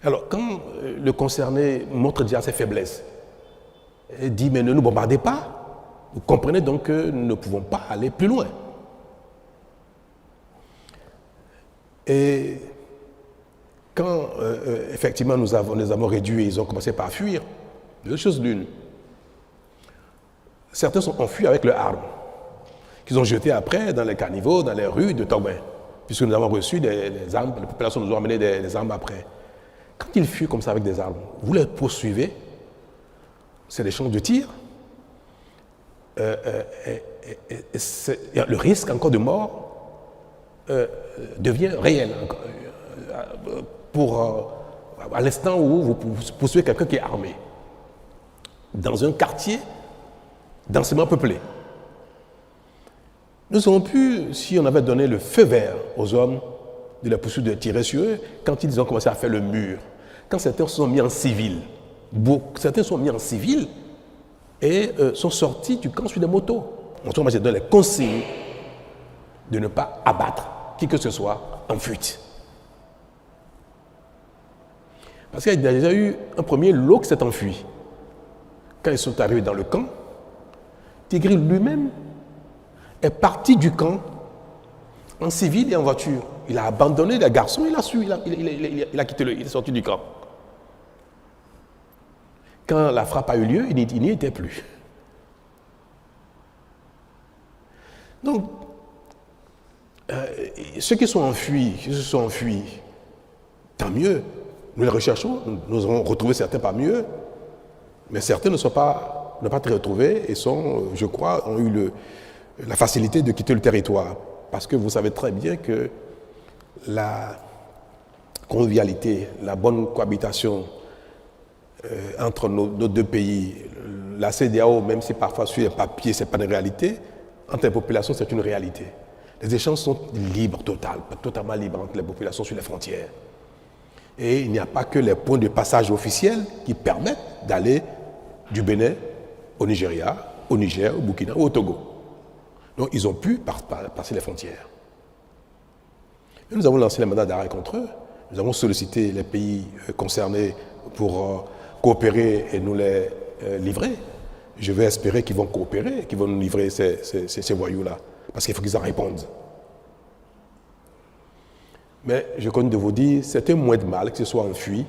Alors, quand le concerné montre déjà ses faiblesses, il dit, mais ne nous bombardez pas, Vous comprenez donc que nous ne pouvons pas aller plus loin. Et quand effectivement nous avons réduit, ils ont commencé par fuir, deux choses l'une. Certains sont enfuis avec leurs armes, qu'ils ont jetées après dans les caniveaux, dans les rues de Togben, puisque nous avons reçu des armes, les populations nous ont amené des armes après. Quand ils fuient comme ça avec des armes, vous les poursuivez, c'est des champs de tir, le risque encore de mort devient réel. À l'instant où vous poursuivez quelqu'un qui est armé, dans un quartier densément peuplé. Nous aurions pu, si on avait donné le feu vert aux hommes de la poursuite de tirer sur eux, quand ils ont commencé à faire le mur, quand certains se sont mis en civil, certains sont mis en civil et sont sortis du camp sur des motos. Moi, j'ai donné les consignes de ne pas abattre qui que ce soit en fuite. Parce qu'il y a déjà eu un premier lot qui s'est enfui. Quand ils sont arrivés dans le camp, Tigri lui-même est parti du camp en civil et en voiture. Il a abandonné les garçons, il a quitté, il est sorti du camp. Quand la frappe a eu lieu, il n'y était plus. Donc, ceux qui se sont enfuis, tant mieux. Nous les recherchons, nous avons retrouvé certains parmi eux, mais certains ne sont pas été retrouvés et je crois, ont eu la facilité de quitter le territoire. Parce que vous savez très bien que la convivialité, la bonne cohabitation entre nos deux pays, la CEDEAO, même si parfois sur les papiers, ce n'est pas une réalité, entre les populations, c'est une réalité. Les échanges sont libres, totalement libres entre les populations sur les frontières. Et il n'y a pas que les points de passage officiels qui permettent d'aller du Bénin au Nigeria, au Niger, au Burkina ou au Togo. Donc ils ont pu passer les frontières. Et nous avons lancé les mandats d'arrêt contre eux. Nous avons sollicité les pays concernés pour coopérer et nous les livrer. Je vais espérer qu'ils vont coopérer, qu'ils vont nous livrer ces voyous-là. Parce qu'il faut qu'ils en répondent. Mais je compte de vous dire, c'était moins de mal que ce soit enfui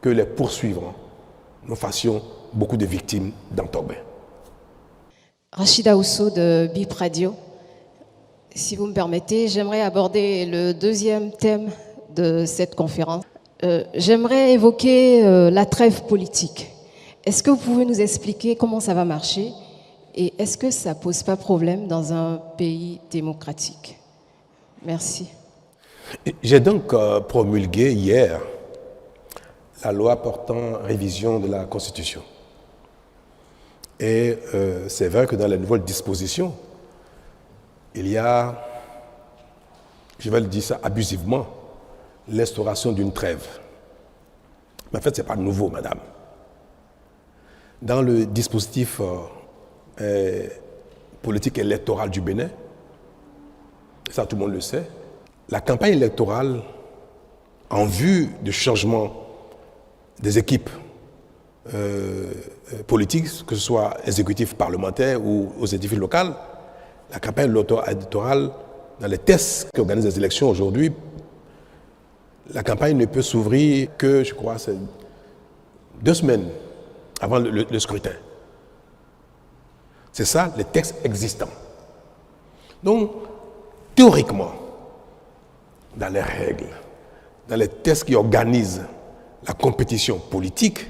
que les poursuivants. Nous fassions beaucoup de victimes dans Togben. Rachida Ousso de BIP Radio. Si vous me permettez, j'aimerais aborder le deuxième thème de cette conférence. J'aimerais évoquer la trêve politique. Est-ce que vous pouvez nous expliquer comment ça va marcher et est-ce que ça ne pose pas problème dans un pays démocratique? Merci. J'ai donc promulgué hier la loi portant révision de la Constitution. Et c'est vrai que dans les nouvelles dispositions, il y a, je vais le dire ça abusivement, l'instauration d'une trêve. Mais en fait, ce n'est pas nouveau, madame. Dans le dispositif politique électoral du Bénin, ça tout le monde le sait, la campagne électorale en vue du changement des équipes politiques, que ce soit exécutif parlementaire ou aux exécutifs locaux, la campagne électorale, dans les tests qui organisent les élections aujourd'hui, la campagne ne peut s'ouvrir que, je crois, c'est 2 semaines avant le scrutin. C'est ça, les textes existants. Donc, théoriquement, dans les règles, dans les tests qui organisent la compétition politique,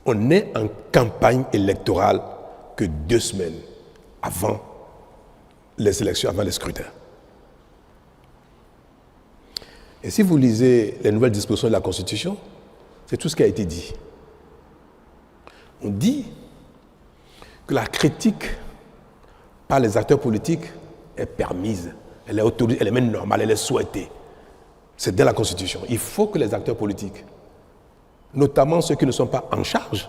on n'est en campagne électorale que 2 semaines avant les élections, avant les scrutins. Et si vous lisez les nouvelles dispositions de la Constitution, c'est tout ce qui a été dit. On dit que la critique par les acteurs politiques est permise, elle est autorisée, elle est même normale, elle est souhaitée. C'est dans la Constitution. Il faut que les acteurs politiques, notamment ceux qui ne sont pas en charge,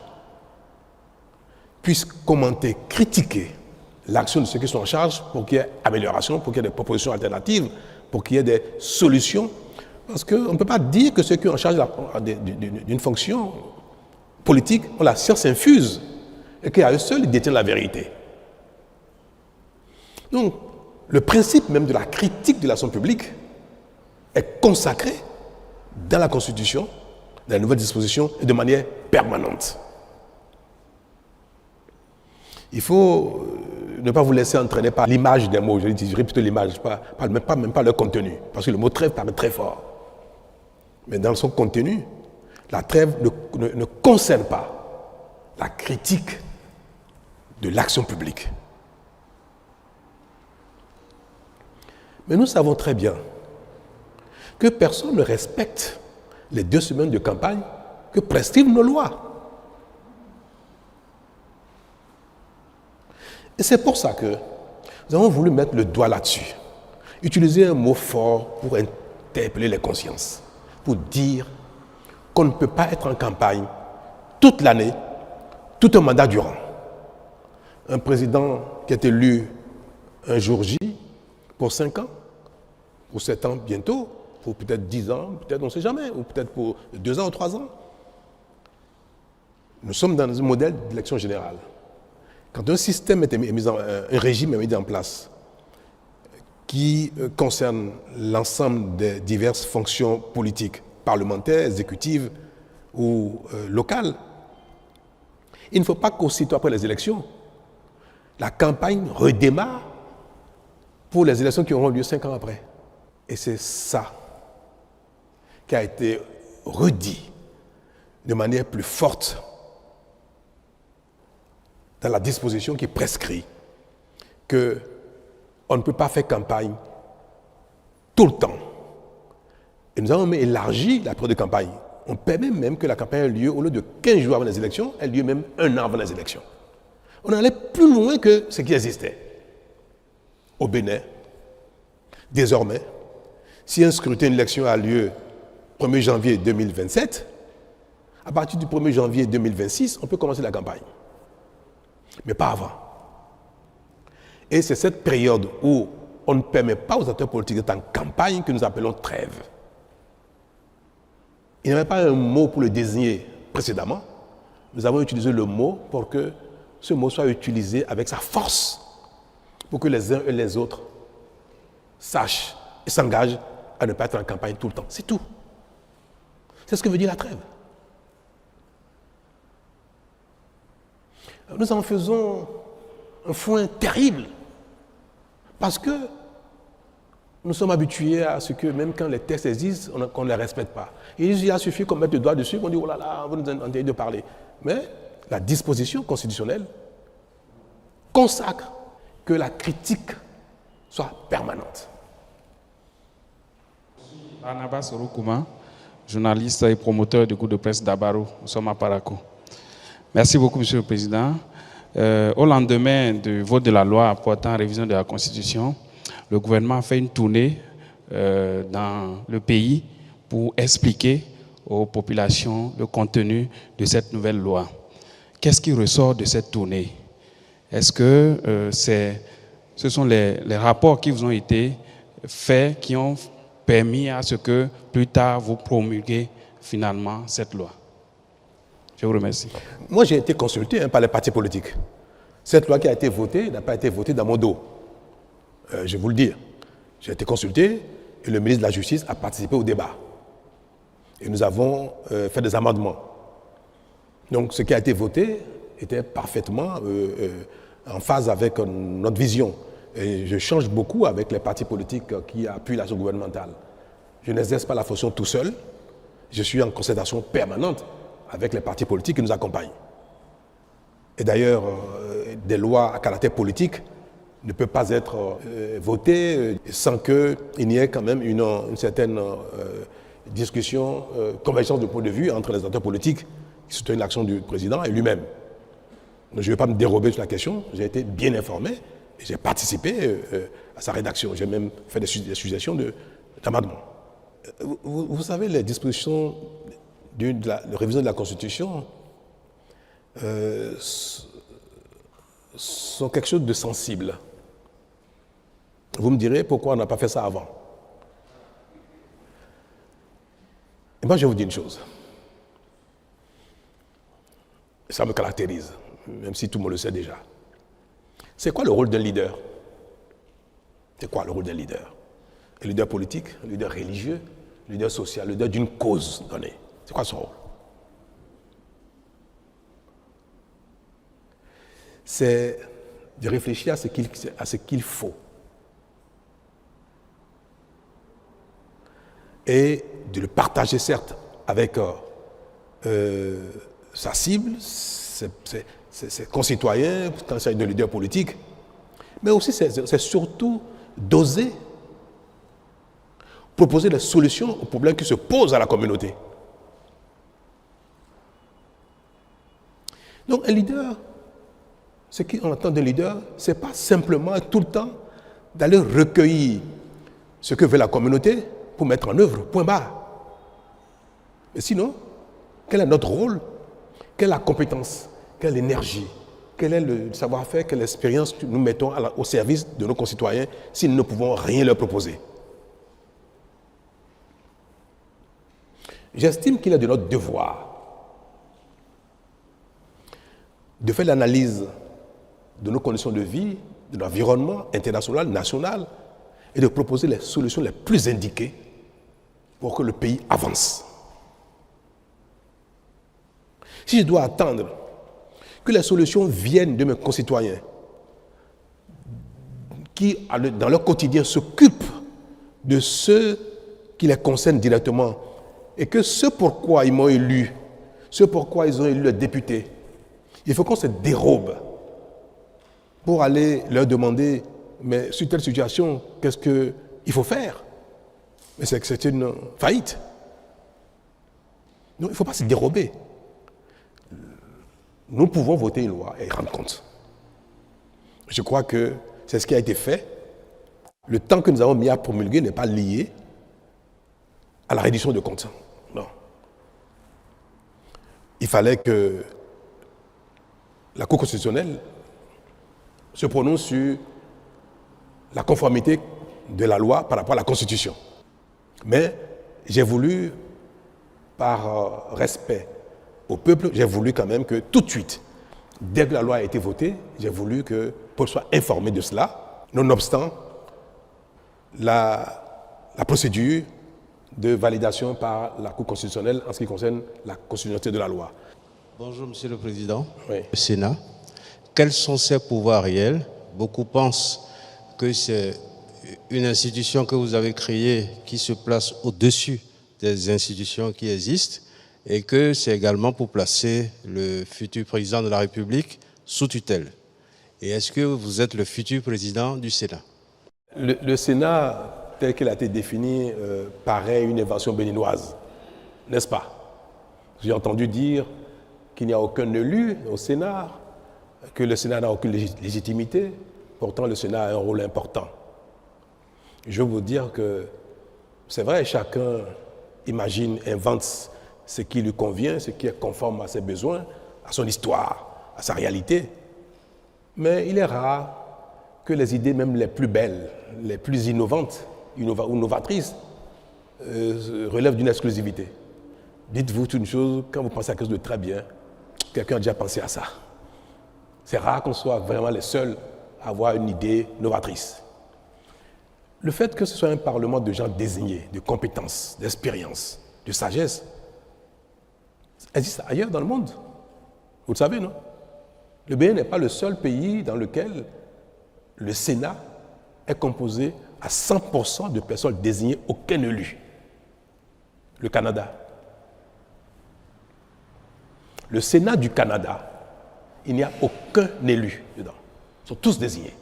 puissent commenter, critiquer l'action de ceux qui sont en charge pour qu'il y ait amélioration, pour qu'il y ait des propositions alternatives, pour qu'il y ait des solutions. Parce qu'on ne peut pas dire que ceux qui sont en charge d'une fonction politique ont la science infuse et qu'à eux seuls, ils détiennent la vérité. Donc, le principe même de la critique de l'action publique est consacré dans la Constitution, dans la nouvelle disposition, et de manière permanente. Il faut ne pas vous laisser entraîner par l'image des mots. Je dirais plutôt l'image, même pas le contenu. Parce que le mot trêve paraît très fort. Mais dans son contenu, la trêve ne concerne pas la critique de l'action publique. Mais nous savons très bien que personne ne respecte les 2 semaines de campagne que prescrivent nos lois. Et c'est pour ça que nous avons voulu mettre le doigt là-dessus. Utiliser un mot fort pour interpeller les consciences, pour dire qu'on ne peut pas être en campagne toute l'année, tout un mandat durant. Un président qui est élu un jour J pour 5 ans, pour 7 ans bientôt, pour peut-être 10 ans, peut-être on ne sait jamais, ou peut-être pour 2 ans ou 3 ans. Nous sommes dans un modèle d'élection générale. Quand un système un régime est mis en place qui concerne l'ensemble des diverses fonctions politiques, parlementaires, exécutives ou locales, il ne faut pas qu'aussitôt après les élections, la campagne redémarre pour les élections qui auront lieu 5 ans après. Et c'est ça qui a été redit de manière plus forte dans la disposition qui prescrit qu'on ne peut pas faire campagne tout le temps. Et nous avons même élargi la période de campagne. On permet même que la campagne ait lieu, au lieu de 15 jours avant les élections, elle ait lieu même 1 an avant les élections. On allait plus loin que ce qui existait. Au Bénin, désormais, si un scrutin, une élection a lieu 1er janvier 2027, à partir du 1er janvier 2026, on peut commencer la campagne. Mais pas avant. Et c'est cette période où on ne permet pas aux acteurs politiques d'être en campagne que nous appelons trêve. Il n'y avait pas un mot pour le désigner précédemment. Nous avons utilisé le mot pour que ce mot soit utilisé avec sa force, pour que les uns et les autres sachent et s'engagent à ne pas être en campagne tout le temps. C'est tout. C'est ce que veut dire la trêve. Nous en faisons un foin terrible parce que nous sommes habitués à ce que même quand les textes existent, qu'on ne les respecte pas. Il a suffi qu'on mette le doigt dessus, qu'on dit « oh là là, vous nous entendez de parler ». Mais la disposition constitutionnelle consacre que la critique soit permanente. Barnabas Orokouma, journaliste et promoteur du groupe de presse d'Abaro. Nous sommes à Parakou. Merci beaucoup, Monsieur le Président. Au lendemain du vote de la loi portant révision de la Constitution, le gouvernement a fait une tournée dans le pays pour expliquer aux populations le contenu de cette nouvelle loi. Qu'est-ce qui ressort de cette tournée? Est-ce que ce sont les rapports qui vous ont été faits qui ont permis à ce que plus tard vous promulguez finalement cette loi? Je vous remercie. Moi, j'ai été consulté par les partis politiques. Cette loi qui a été votée n'a pas été votée dans mon dos. Je vais vous le dire. J'ai été consulté et le ministre de la Justice a participé au débat. Et nous avons fait des amendements. Donc, ce qui a été voté était parfaitement en phase avec notre vision. Et je change beaucoup avec les partis politiques qui appuient l'action gouvernementale. Je n'exerce pas la fonction tout seul. Je suis en concertation permanente avec les partis politiques qui nous accompagnent. Et d'ailleurs, des lois à caractère politique ne peuvent pas être votées sans qu'il n'y ait quand même une certaine discussion, convergence de point de vue entre les acteurs politiques qui soutiennent l'action du président et lui-même. Donc, je ne vais pas me dérober sur la question, j'ai été bien informé et j'ai participé à sa rédaction. J'ai même fait des suggestions d'amendements. Vous savez, les dispositions de révision de la Constitution sont quelque chose de sensible. Vous me direz pourquoi on n'a pas fait ça avant. Et moi, je vais vous dire une chose. Ça me caractérise, même si tout le monde le sait déjà. C'est quoi le rôle d'un leader? C'est quoi le rôle d'un leader? Un leader politique, un leader religieux, un leader social, un leader d'une cause donnée. C'est quoi son rôle? C'est de réfléchir à ce qu'il faut et de le partager, certes, avec sa cible, ses concitoyens, quand il s'agit de leaders politiques, mais aussi c'est surtout d'oser proposer des solutions aux problèmes qui se posent à la communauté. Donc un leader, ce qu'on attend d'un leader, ce n'est pas simplement tout le temps d'aller recueillir ce que veut la communauté pour mettre en œuvre, point barre. Mais sinon, quel est notre rôle? Quelle est la compétence? Quelle est l'énergie? Quel est le savoir-faire? Quelle expérience que nous mettons au service de nos concitoyens si nous ne pouvons rien leur proposer? J'estime qu'il est de notre devoir de faire l'analyse de nos conditions de vie, de l'environnement international, national, et de proposer les solutions les plus indiquées pour que le pays avance. Si je dois attendre que les solutions viennent de mes concitoyens qui, dans leur quotidien, s'occupent de ce qui les concerne directement et que ce pourquoi ils m'ont élu, ce pourquoi ils ont élu les députés, il faut qu'on se dérobe pour aller leur demander, mais sur telle situation, qu'est-ce qu'il faut faire? Mais c'est une faillite. Non, il ne faut pas se dérober. Nous pouvons voter une loi et rendre compte. Je crois que c'est ce qui a été fait. Le temps que nous avons mis à promulguer n'est pas lié à la reddition de comptes. Non. Il fallait que la Cour constitutionnelle se prononce sur la conformité de la loi par rapport à la Constitution. Mais j'ai voulu, par respect au peuple, j'ai voulu quand même que tout de suite, dès que la loi a été votée, j'ai voulu que le peuple soit informé de cela, nonobstant la procédure de validation par la Cour constitutionnelle en ce qui concerne la constitutionnalité de la loi. Bonjour Monsieur le Président, oui. Le Sénat. Quels sont ses pouvoirs réels? Beaucoup pensent que c'est une institution que vous avez créée qui se place au-dessus des institutions qui existent et que c'est également pour placer le futur président de la République sous tutelle. Et est-ce que vous êtes le futur président du Sénat? Le Sénat, tel qu'il a été défini, paraît une invention béninoise, n'est-ce pas? J'ai entendu dire qu'il n'y a aucun élu au Sénat, que le Sénat n'a aucune légitimité. Pourtant, le Sénat a un rôle important. Je veux vous dire que c'est vrai, chacun imagine, invente ce qui lui convient, ce qui est conforme à ses besoins, à son histoire, à sa réalité. Mais il est rare que les idées même les plus belles, les plus innovantes ou novatrices relèvent d'une exclusivité. Dites-vous une chose, quand vous pensez à quelque chose de très bien, quelqu'un a déjà pensé à ça. C'est rare qu'on soit vraiment les seuls à avoir une idée novatrice. Le fait que ce soit un parlement de gens désignés, de compétences, d'expérience, de sagesse, existe ailleurs dans le monde. Vous le savez, non? Le Bénin n'est pas le seul pays dans lequel le Sénat est composé à 100% de personnes désignées, aucun élu. Le Canada. Le Sénat du Canada, il n'y a aucun élu dedans. Ils sont tous désignés.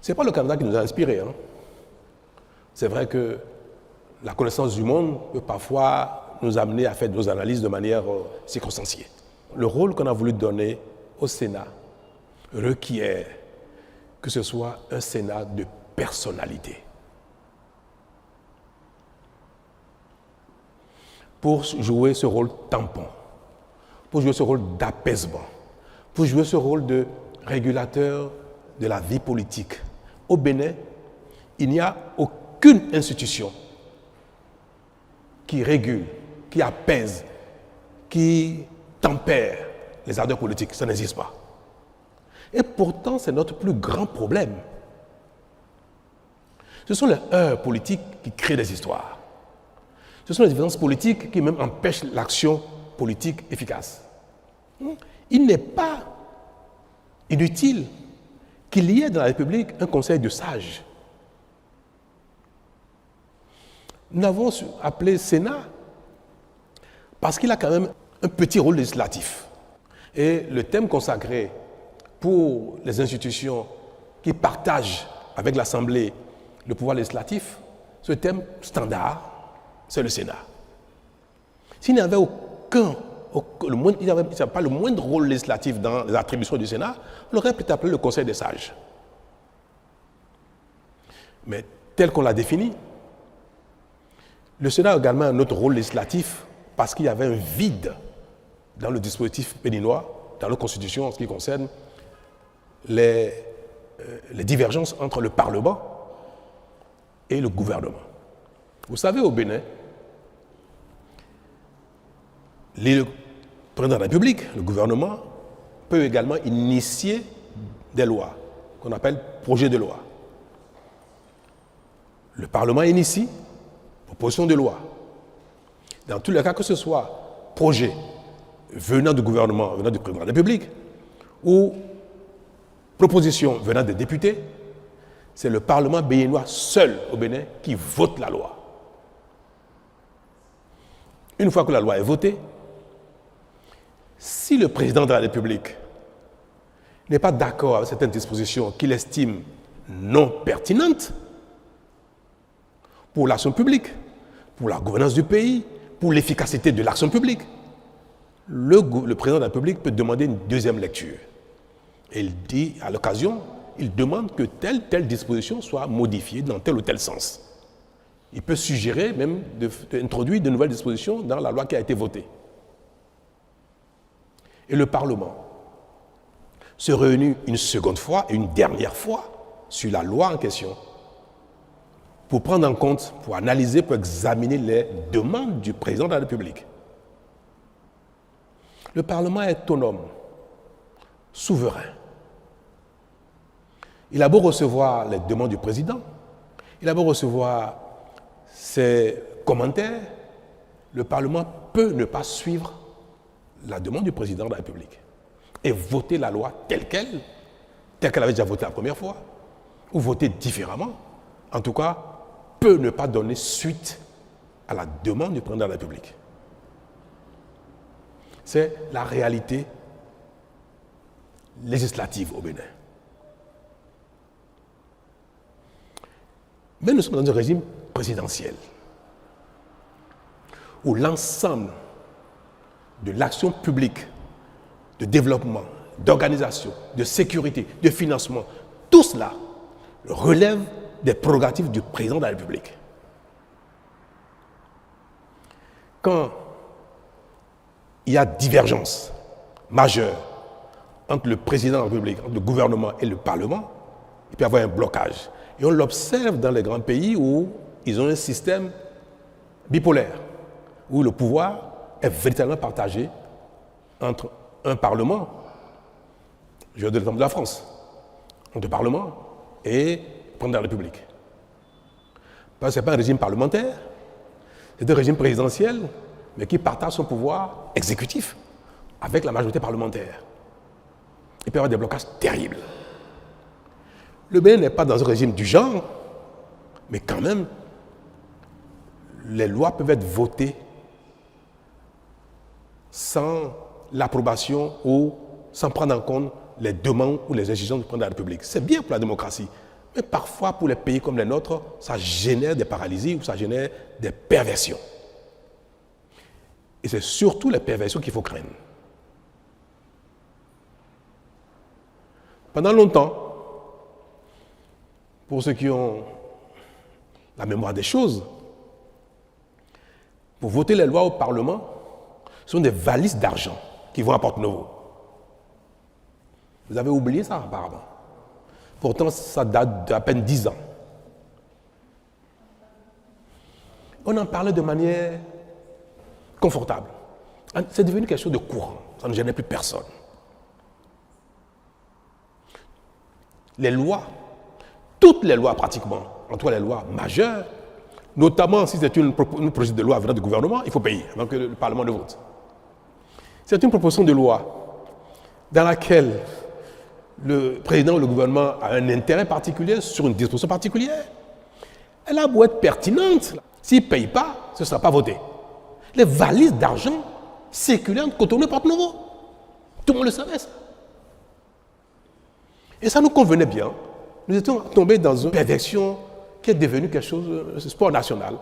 Ce n'est pas le Canada qui nous a inspirés. Hein. C'est vrai que la connaissance du monde peut parfois nous amener à faire nos analyses de manière circonstanciée. Le rôle qu'on a voulu donner au Sénat requiert que ce soit un Sénat de personnalité. Pour jouer ce rôle tampon, pour jouer ce rôle d'apaisement, pour jouer ce rôle de régulateur de la vie politique. Au Bénin, il n'y a aucune institution qui régule, qui apaise, qui tempère les ardeurs politiques. Ça n'existe pas. Et pourtant, c'est notre plus grand problème. Ce sont les heurts politiques qui créent des histoires. Ce sont les différences politiques qui même empêchent l'action politique efficace. Il n'est pas inutile qu'il y ait dans la République un conseil de sages. Nous l'avons appelé Sénat parce qu'il a quand même un petit rôle législatif. Et le thème consacré pour les institutions qui partagent avec l'Assemblée le pouvoir législatif, ce thème standard, c'est le Sénat. S'il n'y avait il n'y avait pas le moindre rôle législatif dans les attributions du Sénat, on aurait peut-être appelé le Conseil des sages. Mais tel qu'on l'a défini, le Sénat a également un autre rôle législatif parce qu'il y avait un vide dans le dispositif béninois, dans la Constitution en ce qui concerne les divergences entre le Parlement et le gouvernement. Vous savez, au Bénin, le président de la République, le gouvernement, peut également initier des lois qu'on appelle projets de loi. Le Parlement initie proposition de loi. Dans tous les cas, que ce soit projet venant du gouvernement, venant du président de la République, ou proposition venant des députés, c'est le Parlement béninois seul au Bénin qui vote la loi. Une fois que la loi est votée, si le président de la République n'est pas d'accord avec certaines dispositions qu'il estime non pertinentes pour l'action publique, pour la gouvernance du pays, pour l'efficacité de l'action publique, le président de la République peut demander une deuxième lecture. Et il dit, à l'occasion, il demande que telle disposition soit modifiée dans tel ou tel sens. Il peut suggérer même d'introduire de nouvelles dispositions dans la loi qui a été votée. Et le Parlement se réunit une seconde fois et une dernière fois sur la loi en question pour prendre en compte, pour analyser, pour examiner les demandes du président de la République. Le Parlement est autonome, souverain. Il a beau recevoir les demandes du président, il a beau recevoir ses commentaires, le Parlement peut ne pas suivre la demande du président de la République et voter la loi telle qu'elle avait déjà voté la première fois, ou voter différemment, en tout cas, peut ne pas donner suite à la demande du président de la République. C'est la réalité législative au Bénin. Mais nous sommes dans un régime présidentiel où l'ensemble de l'action publique, de développement, d'organisation, de sécurité, de financement, tout cela relève des prérogatives du président de la République. Quand il y a divergence majeure entre le président de la République, entre le gouvernement et le Parlement, il peut y avoir un blocage. Et on l'observe dans les grands pays où ils ont un système bipolaire, où le pouvoir est véritablement partagé entre un Parlement, je vais donner l'exemple de la France, entre le Parlement et le président de la République. Parce que ce n'est pas un régime parlementaire, c'est un régime présidentiel, mais qui partage son pouvoir exécutif avec la majorité parlementaire. Il peut y avoir des blocages terribles. Le Bénin n'est pas dans un régime du genre, mais quand même, les lois peuvent être votées sans l'approbation ou sans prendre en compte les demandes ou les exigences du président de la République. C'est bien pour la démocratie, mais parfois pour les pays comme les nôtres, ça génère des paralysies ou ça génère des perversions. Et c'est surtout les perversions qu'il faut craindre. Pendant longtemps, pour ceux qui ont la mémoire des choses, pour voter les lois au Parlement, ce sont des valises d'argent qui vont à Porte-Novo. Vous avez oublié ça apparemment. Pourtant, ça date d'à peine 10 ans. On en parlait de manière confortable. C'est devenu quelque chose de courant. Ça ne gênait plus personne. les lois, toutes les lois pratiquement, en tout cas les lois majeures, notamment si c'est une proposition de loi venant du gouvernement, il faut payer avant que le Parlement ne vote. C'est une proposition de loi dans laquelle le président ou le gouvernement a un intérêt particulier sur une disposition particulière. Elle a beau être pertinente, s'il ne paye pas, ce ne sera pas voté. Les valises d'argent circulaient entre Cotonou et Porto-Novo. Tout le monde le savait, ça. Et ça nous convenait bien. Nous étions tombés dans une perversion qui est devenue quelque chose de sport national,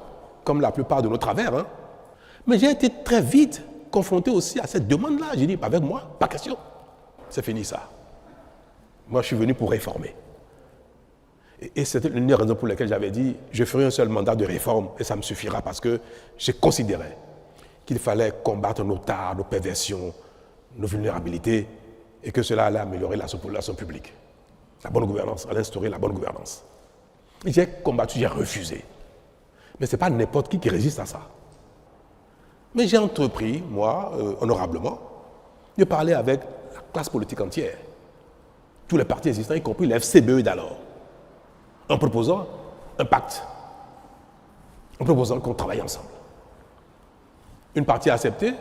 comme la plupart de nos travers. Hein. Mais j'ai été très vite confronté aussi à cette demande-là. J'ai dit, avec moi, pas question. C'est fini ça. Moi, je suis venu pour réformer. Et c'était l'une des raisons pour lesquelles j'avais dit, je ferai un seul mandat de réforme et ça me suffira parce que je considérais qu'il fallait combattre nos tares, nos perversions, nos vulnérabilités et que cela allait améliorer la population publique. La bonne gouvernance, allait instaurer la bonne gouvernance. J'ai combattu, j'ai refusé. Mais ce n'est pas n'importe qui résiste à ça. Mais j'ai entrepris, moi, honorablement, de parler avec la classe politique entière, tous les partis existants, y compris les FCBE d'alors, en proposant un pacte, en proposant qu'on travaille ensemble. Une partie a accepté,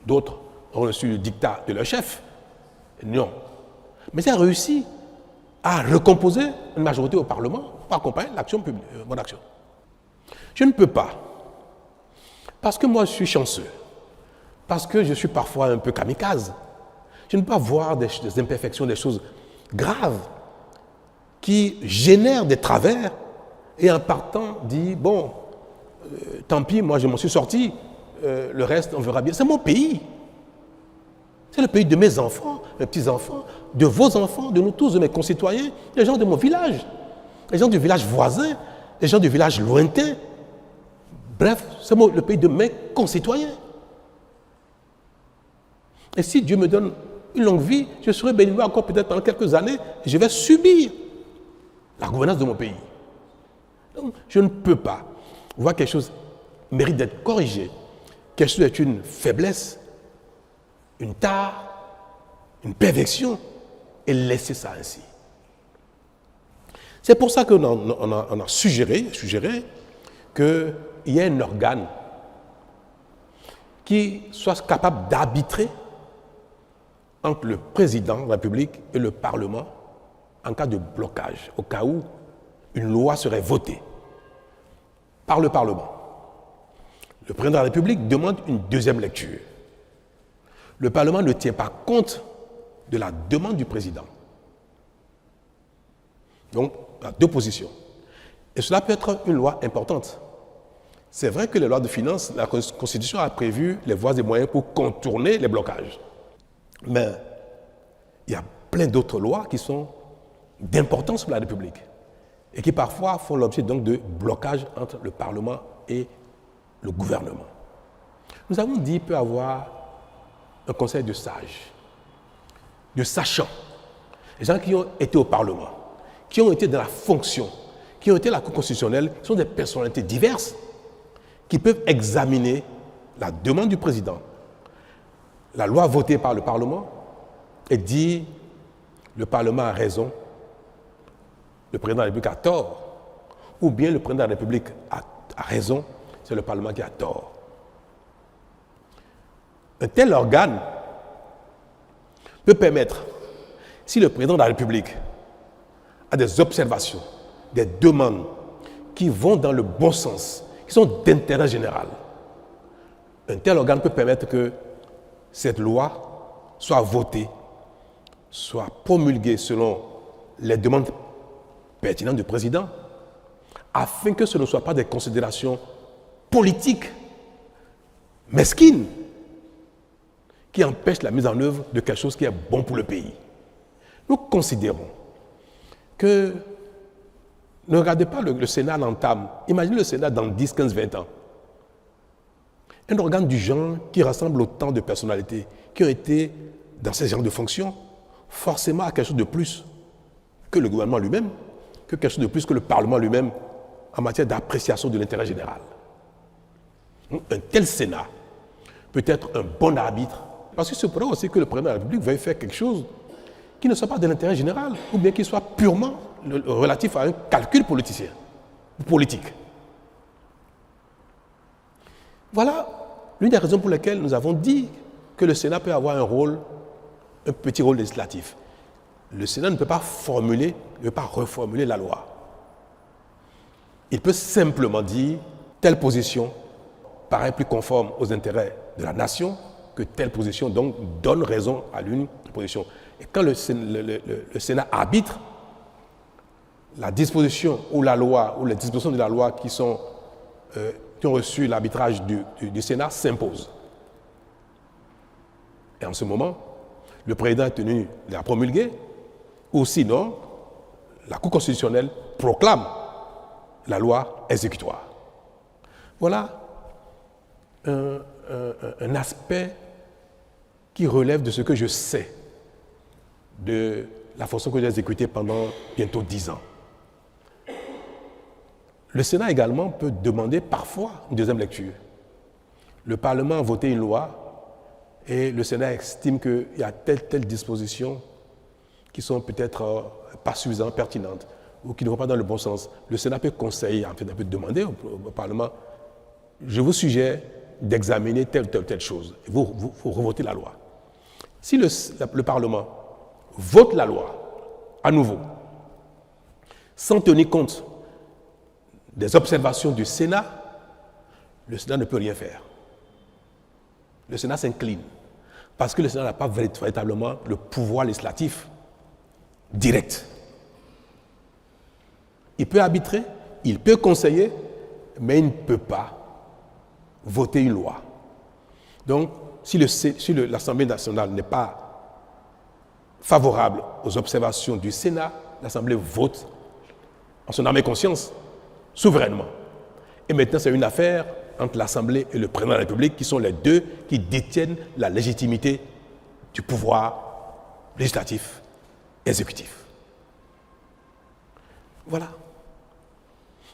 d'autres ont reçu le dictat de leur chef. Non. Mais j'ai réussi à recomposer une majorité au Parlement pour accompagner l'action publique, mon action. Je ne peux pas, parce que moi je suis chanceux, parce que je suis parfois un peu kamikaze, je ne peux pas voir des imperfections, des choses graves qui génèrent des travers et en partant dire, bon, tant pis, moi je m'en suis sorti, le reste on verra bien. C'est mon pays. C'est le pays de mes enfants, mes petits-enfants, de vos enfants, de nous tous, de mes concitoyens, les gens de mon village, les gens du village voisin, les gens du village lointain. Bref, c'est le pays de mes concitoyens. Et si Dieu me donne une longue vie, je serai béni encore peut-être pendant quelques années, et je vais subir la gouvernance de mon pays. Donc, je ne peux pas voir quelque chose mérite d'être corrigé, quelque chose est une faiblesse, une tare, une perversion, et laisser ça ainsi. C'est pour ça qu'on a suggéré qu'il y ait un organe qui soit capable d'arbitrer entre le président de la République et le Parlement en cas de blocage, au cas où une loi serait votée par le Parlement. Le président de la République demande une deuxième lecture. Le Parlement ne tient pas compte de la demande du président. Donc, il y a deux positions. Et cela peut être une loi importante. C'est vrai que les lois de finances, la Constitution a prévu les voies et moyens pour contourner les blocages. Mais il y a plein d'autres lois qui sont d'importance pour la République et qui parfois font l'objet donc de blocages entre le Parlement et le gouvernement. Nous avons dit qu'il peut y avoir un conseil de sages, de sachants, les gens qui ont été au Parlement, qui ont été dans la fonction, qui ont été à la Cour constitutionnelle, sont des personnalités diverses qui peuvent examiner la demande du président, la loi votée par le Parlement, et dire le Parlement a raison, le président de la République a tort, ou bien le président de la République a raison, c'est le Parlement qui a tort. Un tel organe peut permettre, si le président de la République a des observations, des demandes qui vont dans le bon sens, qui sont d'intérêt général, un tel organe peut permettre que cette loi soit votée, soit promulguée selon les demandes pertinentes du président, afin que ce ne soit pas des considérations politiques, mesquines, qui empêchent la mise en œuvre de quelque chose qui est bon pour le pays. Nous considérons que, ne regardez pas le Sénat à l'entame, imaginez le Sénat dans 10, 15, 20 ans. Un organe du genre qui rassemble autant de personnalités qui ont été dans ces genres de fonctions, forcément à quelque chose de plus que le gouvernement lui-même, que quelque chose de plus que le Parlement lui-même en matière d'appréciation de l'intérêt général. Un tel Sénat peut être un bon arbitre, parce que c'est pour ça aussi que le président de la République veuille faire quelque chose qui ne soit pas de l'intérêt général, ou bien qui soit purement relatif à un calcul politicien, politique. Voilà l'une des raisons pour lesquelles nous avons dit que le Sénat peut avoir un petit rôle législatif. Le Sénat ne peut pas reformuler la loi. Il peut simplement dire telle position paraît plus conforme aux intérêts de la nation que telle position donc donne raison à l'une position. Et quand le Sénat arbitre, la disposition ou la loi ou les dispositions de la loi qui ont reçu l'arbitrage du Sénat s'imposent. Et en ce moment, le président est tenu de la promulguer, ou sinon, la Cour constitutionnelle proclame la loi exécutoire. Voilà un aspect qui relève de ce que je sais de la fonction que j'ai exécutée pendant bientôt 10 ans. Le Sénat également peut demander parfois une deuxième lecture. Le Parlement a voté une loi et le Sénat estime qu'il y a telle disposition qui sont peut-être pas suffisamment pertinentes ou qui ne vont pas dans le bon sens. Le Sénat peut conseiller, en fait, peut demander au Parlement, je vous suggère d'examiner telle chose. Et vous revotez la loi. Si le Parlement vote la loi, à nouveau, sans tenir compte des observations du Sénat, le Sénat ne peut rien faire. Le Sénat s'incline, parce que le Sénat n'a pas véritablement le pouvoir législatif direct. Il peut arbitrer, il peut conseiller, mais il ne peut pas voter une loi. Donc, si l'Assemblée nationale n'est pas favorable aux observations du Sénat, l'Assemblée vote en son âme et conscience, souverainement. Et maintenant, c'est une affaire entre l'Assemblée et le président de la République, qui sont les deux qui détiennent la légitimité du pouvoir législatif et exécutif. Voilà.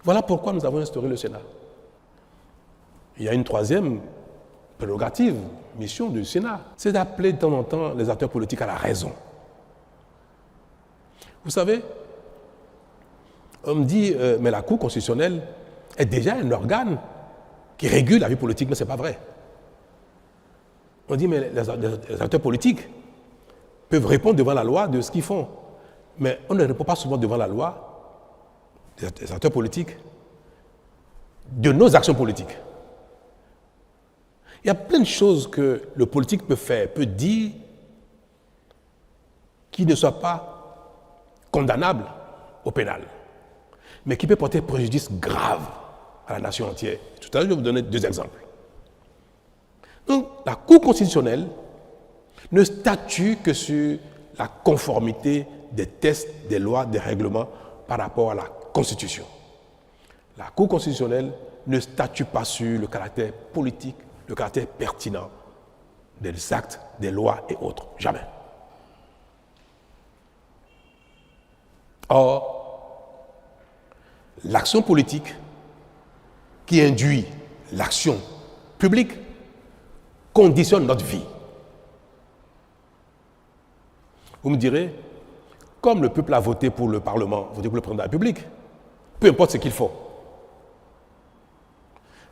Voilà pourquoi nous avons instauré le Sénat. Il y a une troisième prérogative, mission du Sénat, c'est d'appeler de temps en temps les acteurs politiques à la raison. Vous savez, on me dit, mais la Cour constitutionnelle est déjà un organe qui régule la vie politique, mais ce n'est pas vrai. On dit, mais les acteurs politiques peuvent répondre devant la loi de ce qu'ils font. Mais on ne répond pas souvent devant la loi, les acteurs politiques, de nos actions politiques. Il y a plein de choses que le politique peut faire, peut dire, qui ne soient pas condamnables au pénal, mais qui peut porter préjudice grave à la nation entière. Tout à l'heure, je vais vous donner 2 exemples. Donc, la Cour constitutionnelle ne statue que sur la conformité des textes, des lois, des règlements par rapport à la Constitution. La Cour constitutionnelle ne statue pas sur le caractère politique, le caractère pertinent des actes, des lois et autres. Jamais. Or, l'action politique qui induit l'action publique conditionne notre vie. Vous me direz, comme le peuple a voté pour le Parlement, voté pour le président de la République, peu importe ce qu'il faut.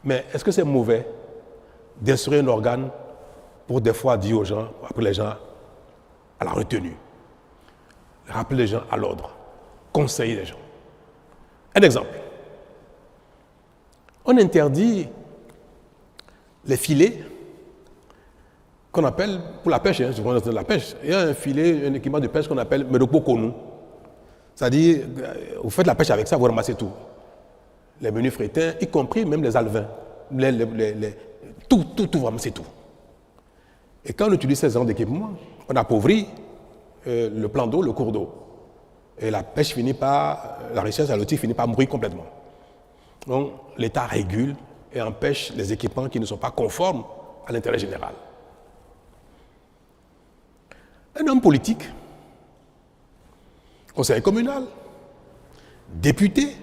Mais est-ce que c'est mauvais d'instruire un organe pour des fois dire aux gens, appeler les gens à la retenue, rappeler les gens à l'ordre, conseiller les gens? Un exemple. On interdit les filets qu'on appelle, pour la pêche, je prends la pêche, il y a un filet, un équipement de pêche qu'on appelle Medopo Konou. C'est-à-dire, vous faites la pêche avec ça, vous ramassez tout. Les menus frétins, y compris même les alevins, tout, vous ramassez tout. Et quand on utilise ces genres d'équipement, on appauvrit le plan d'eau, le cours d'eau. Et la pêche finit par, la richesse halieutique finit par mourir complètement. Donc, l'État régule et empêche les équipements qui ne sont pas conformes à l'intérêt général. Un homme politique, conseiller communal, député,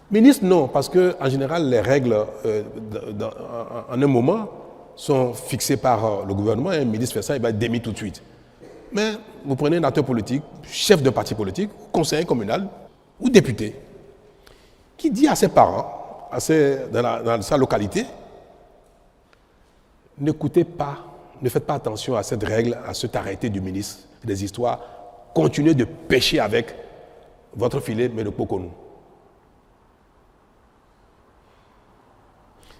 ministre, non, parce qu'en général, les règles en un moment sont fixées par le gouvernement et un ministre fait ça, il va être démis tout de suite. mais vous prenez un acteur politique, chef de parti politique, conseiller communal ou député, qui dit à ses parents, dans sa localité, n'écoutez pas, ne faites pas attention à cette règle, à cet arrêté du ministre des Histoires, continuez de pêcher avec votre filet, mais ne pas nous.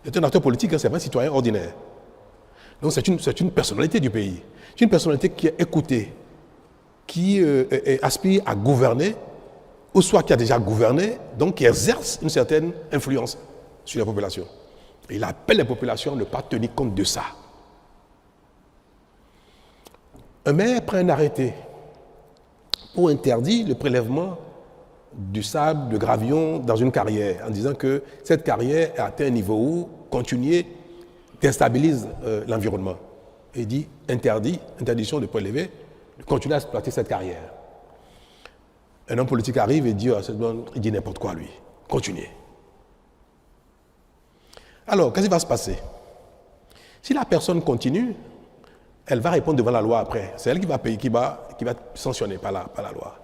C'est un acteur politique, hein, c'est pas un citoyen ordinaire. Donc c'est une personnalité du pays. C'est une personnalité qui est écoutée, qui aspire à gouverner, ou soit qui a déjà gouverné, donc qui exerce une certaine influence sur la population. Et il appelle les populations à ne pas tenir compte de ça. Un maire prend un arrêté pour interdire le prélèvement du sable, de gravillon dans une carrière, en disant que cette carrière a atteint un niveau où continuer déstabilise l'environnement. Et il dit interdiction de prélever, de continuer à exploiter cette carrière. Un homme politique arrive et dit, il dit n'importe quoi lui, continuez. Alors, qu'est-ce qui va se passer? Si la personne continue, elle va répondre devant la loi après. C'est elle qui va payer, qui va sanctionner par la loi.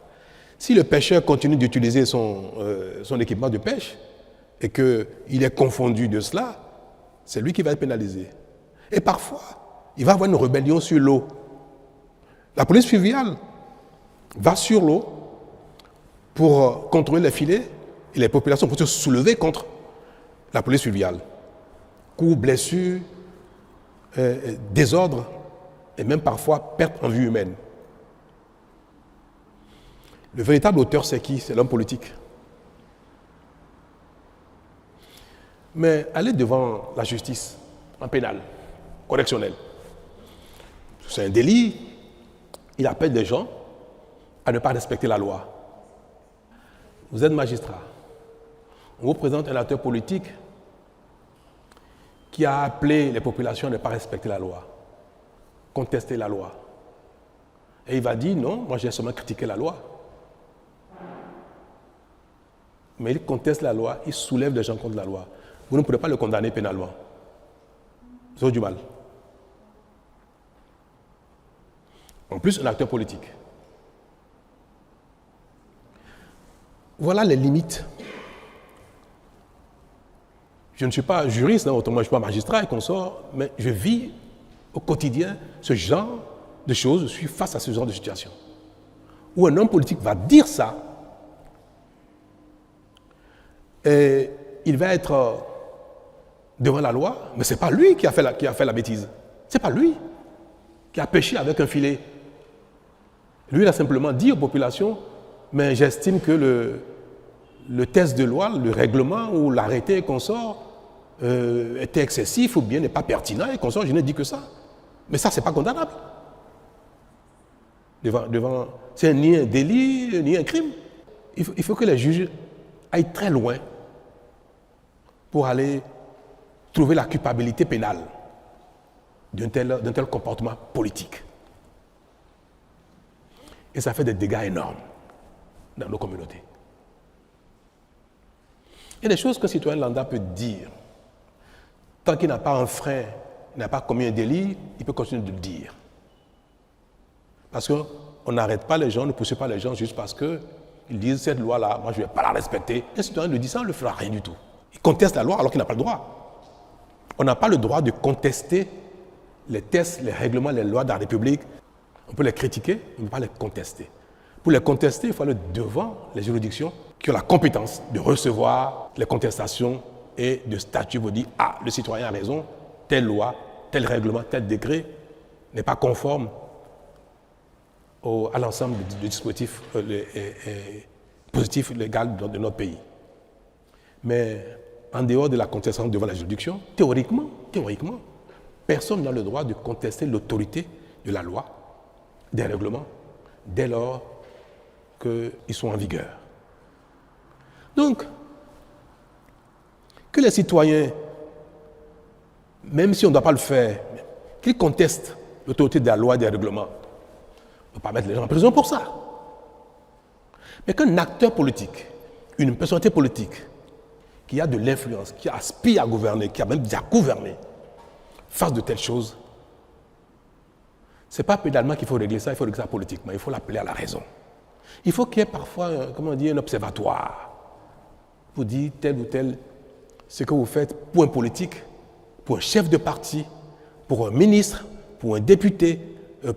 Si le pêcheur continue d'utiliser son équipement de pêche et qu'il est confondu de cela, c'est lui qui va être pénalisé. Et parfois, il va y avoir une rébellion sur l'eau. La police fluviale va sur l'eau pour contrôler les filets et les populations pour se soulever contre la police fluviale. Coups, blessures, désordre et même parfois perte en vie humaine. Le véritable auteur, c'est qui? C'est l'homme politique. Mais aller devant la justice, en pénal, correctionnel, c'est un délit. Il appelle des gens à ne pas respecter la loi. Vous êtes magistrat. On vous présente un acteur politique qui a appelé les populations à ne pas respecter la loi, contester la loi. Et il va dire, non, moi j'ai seulement critiqué la loi. Mais il conteste la loi, il soulève des gens contre la loi. Vous ne pourrez pas le condamner pénalement. Vous avez du mal. En plus, un acteur politique. Voilà les limites. Je ne suis pas juriste, hein, autrement je ne suis pas magistrat et consort, mais je vis au quotidien ce genre de choses, je suis face à ce genre de situation. Où un homme politique va dire ça, et il va être devant la loi, mais ce n'est pas lui qui a fait la bêtise. Ce n'est pas lui qui a péché avec un filet. Lui, il a simplement dit aux populations, mais j'estime que le test de loi, le règlement ou l'arrêté qu'on sort était excessif ou bien n'est pas pertinent et qu'on sort, je n'ai dit que ça. Mais ça, ce n'est pas condamnable. C'est ni un délit, ni un crime. Il faut que les juges aillent très loin pour aller trouver la culpabilité pénale d'un tel comportement politique. Et ça fait des dégâts énormes dans nos communautés. Il y a des choses qu'un citoyen lambda peut dire. Tant qu'il n'a pas un frein, il n'a pas commis un délit, il peut continuer de le dire. Parce qu'on n'arrête pas les gens, on ne pousse pas les gens juste parce qu'ils disent cette loi-là, moi je ne vais pas la respecter. Un citoyen le dit ça, on ne le fera rien du tout. Il conteste la loi alors qu'il n'a pas le droit. On n'a pas le droit de contester les tests, les règlements, les lois de la République. On peut les critiquer, on ne peut pas les contester. Pour les contester, il faut aller devant les juridictions qui ont la compétence de recevoir les contestations et de statuer pour dire « Ah, le citoyen a raison, telle loi, tel règlement, tel décret n'est pas conforme à l'ensemble du dispositif positif légal de notre pays. » Mais en dehors de la contestation devant la juridiction, théoriquement, personne n'a le droit de contester l'autorité de la loi, des règlements, dès lors qu'ils sont en vigueur. Donc, que les citoyens, même si on ne doit pas le faire, qu'ils contestent l'autorité de la loi et des règlements, on ne peut pas mettre les gens en prison pour ça. Mais qu'un acteur politique, une personnalité politique, qui a de l'influence, qui aspire à gouverner, qui a même déjà gouverné, fasse de telles choses, Ce n'est pas pénalement qu'il faut régler ça, il faut régler ça politiquement, il faut l'appeler à la raison. Il faut qu'il y ait parfois, un observatoire pour dire tel ou tel, ce que vous faites pour un politique, pour un chef de parti, pour un ministre, pour un député,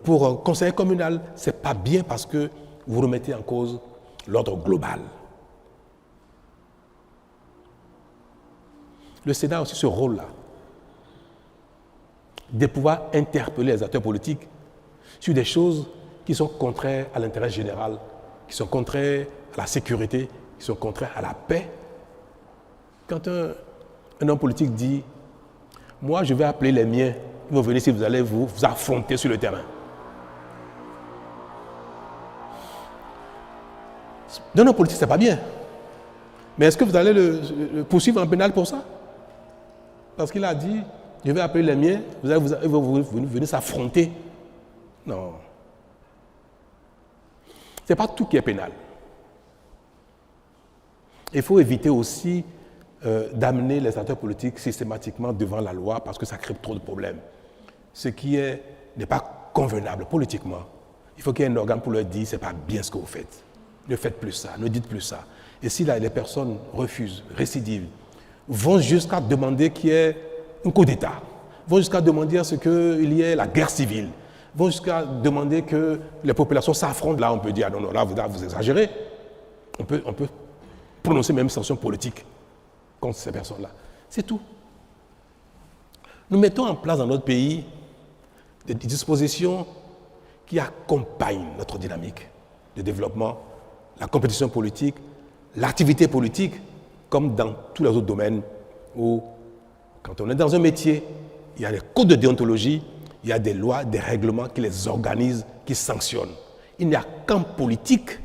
pour un conseiller communal, ce n'est pas bien parce que vous remettez en cause l'ordre global. Le Sénat a aussi ce rôle-là, de pouvoir interpeller les acteurs politiques sur des choses qui sont contraires à l'intérêt général, qui sont contraires à la sécurité, qui sont contraires à la paix. Quand un homme politique dit « Moi, je vais appeler les miens, ils vont venir si vous allez vous affronter sur le terrain. » D'un homme politique, ce n'est pas bien. Mais est-ce que vous allez le poursuivre en pénal pour ça? Parce qu'il a dit « Je vais appeler les miens, ils vont venir s'affronter. » Non. Ce n'est pas tout qui est pénal. Il faut éviter aussi d'amener les acteurs politiques systématiquement devant la loi parce que ça crée trop de problèmes. Ce qui n'est pas convenable politiquement. Il faut qu'il y ait un organe pour leur dire « c'est pas bien ce que vous faites. Ne faites plus ça, ne dites plus ça. » Et si là, les personnes refusent, récidivent, vont jusqu'à demander qu'il y ait un coup d'État, vont jusqu'à demander à ce qu'il y ait la guerre civile, vont jusqu'à demander que les populations s'affrontent. Là, on peut dire, ah non, là, vous exagérez. On peut prononcer même sanction politique contre ces personnes-là. C'est tout. Nous mettons en place dans notre pays des dispositions qui accompagnent notre dynamique de développement, la compétition politique, l'activité politique, comme dans tous les autres domaines où, quand on est dans un métier, il y a des codes de déontologie, il y a des lois, des règlements qui les organisent, qui sanctionnent. Il n'y a qu'en politique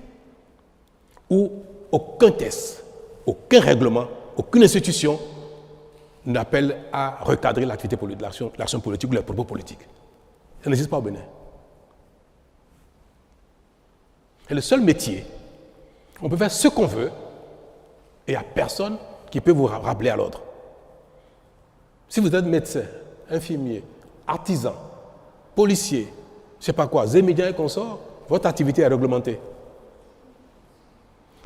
où aucun test, aucun règlement, aucune institution n'appelle à recadrer l'activité politique, l'action politique ou les propos politiques. Ça n'existe pas au Bénin. C'est le seul métier. On peut faire ce qu'on veut et il n'y a personne qui peut vous rappeler à l'ordre. Si vous êtes médecin, infirmier, artisan, policier, je ne sais pas quoi, zémédien et consorts, votre activité est réglementée.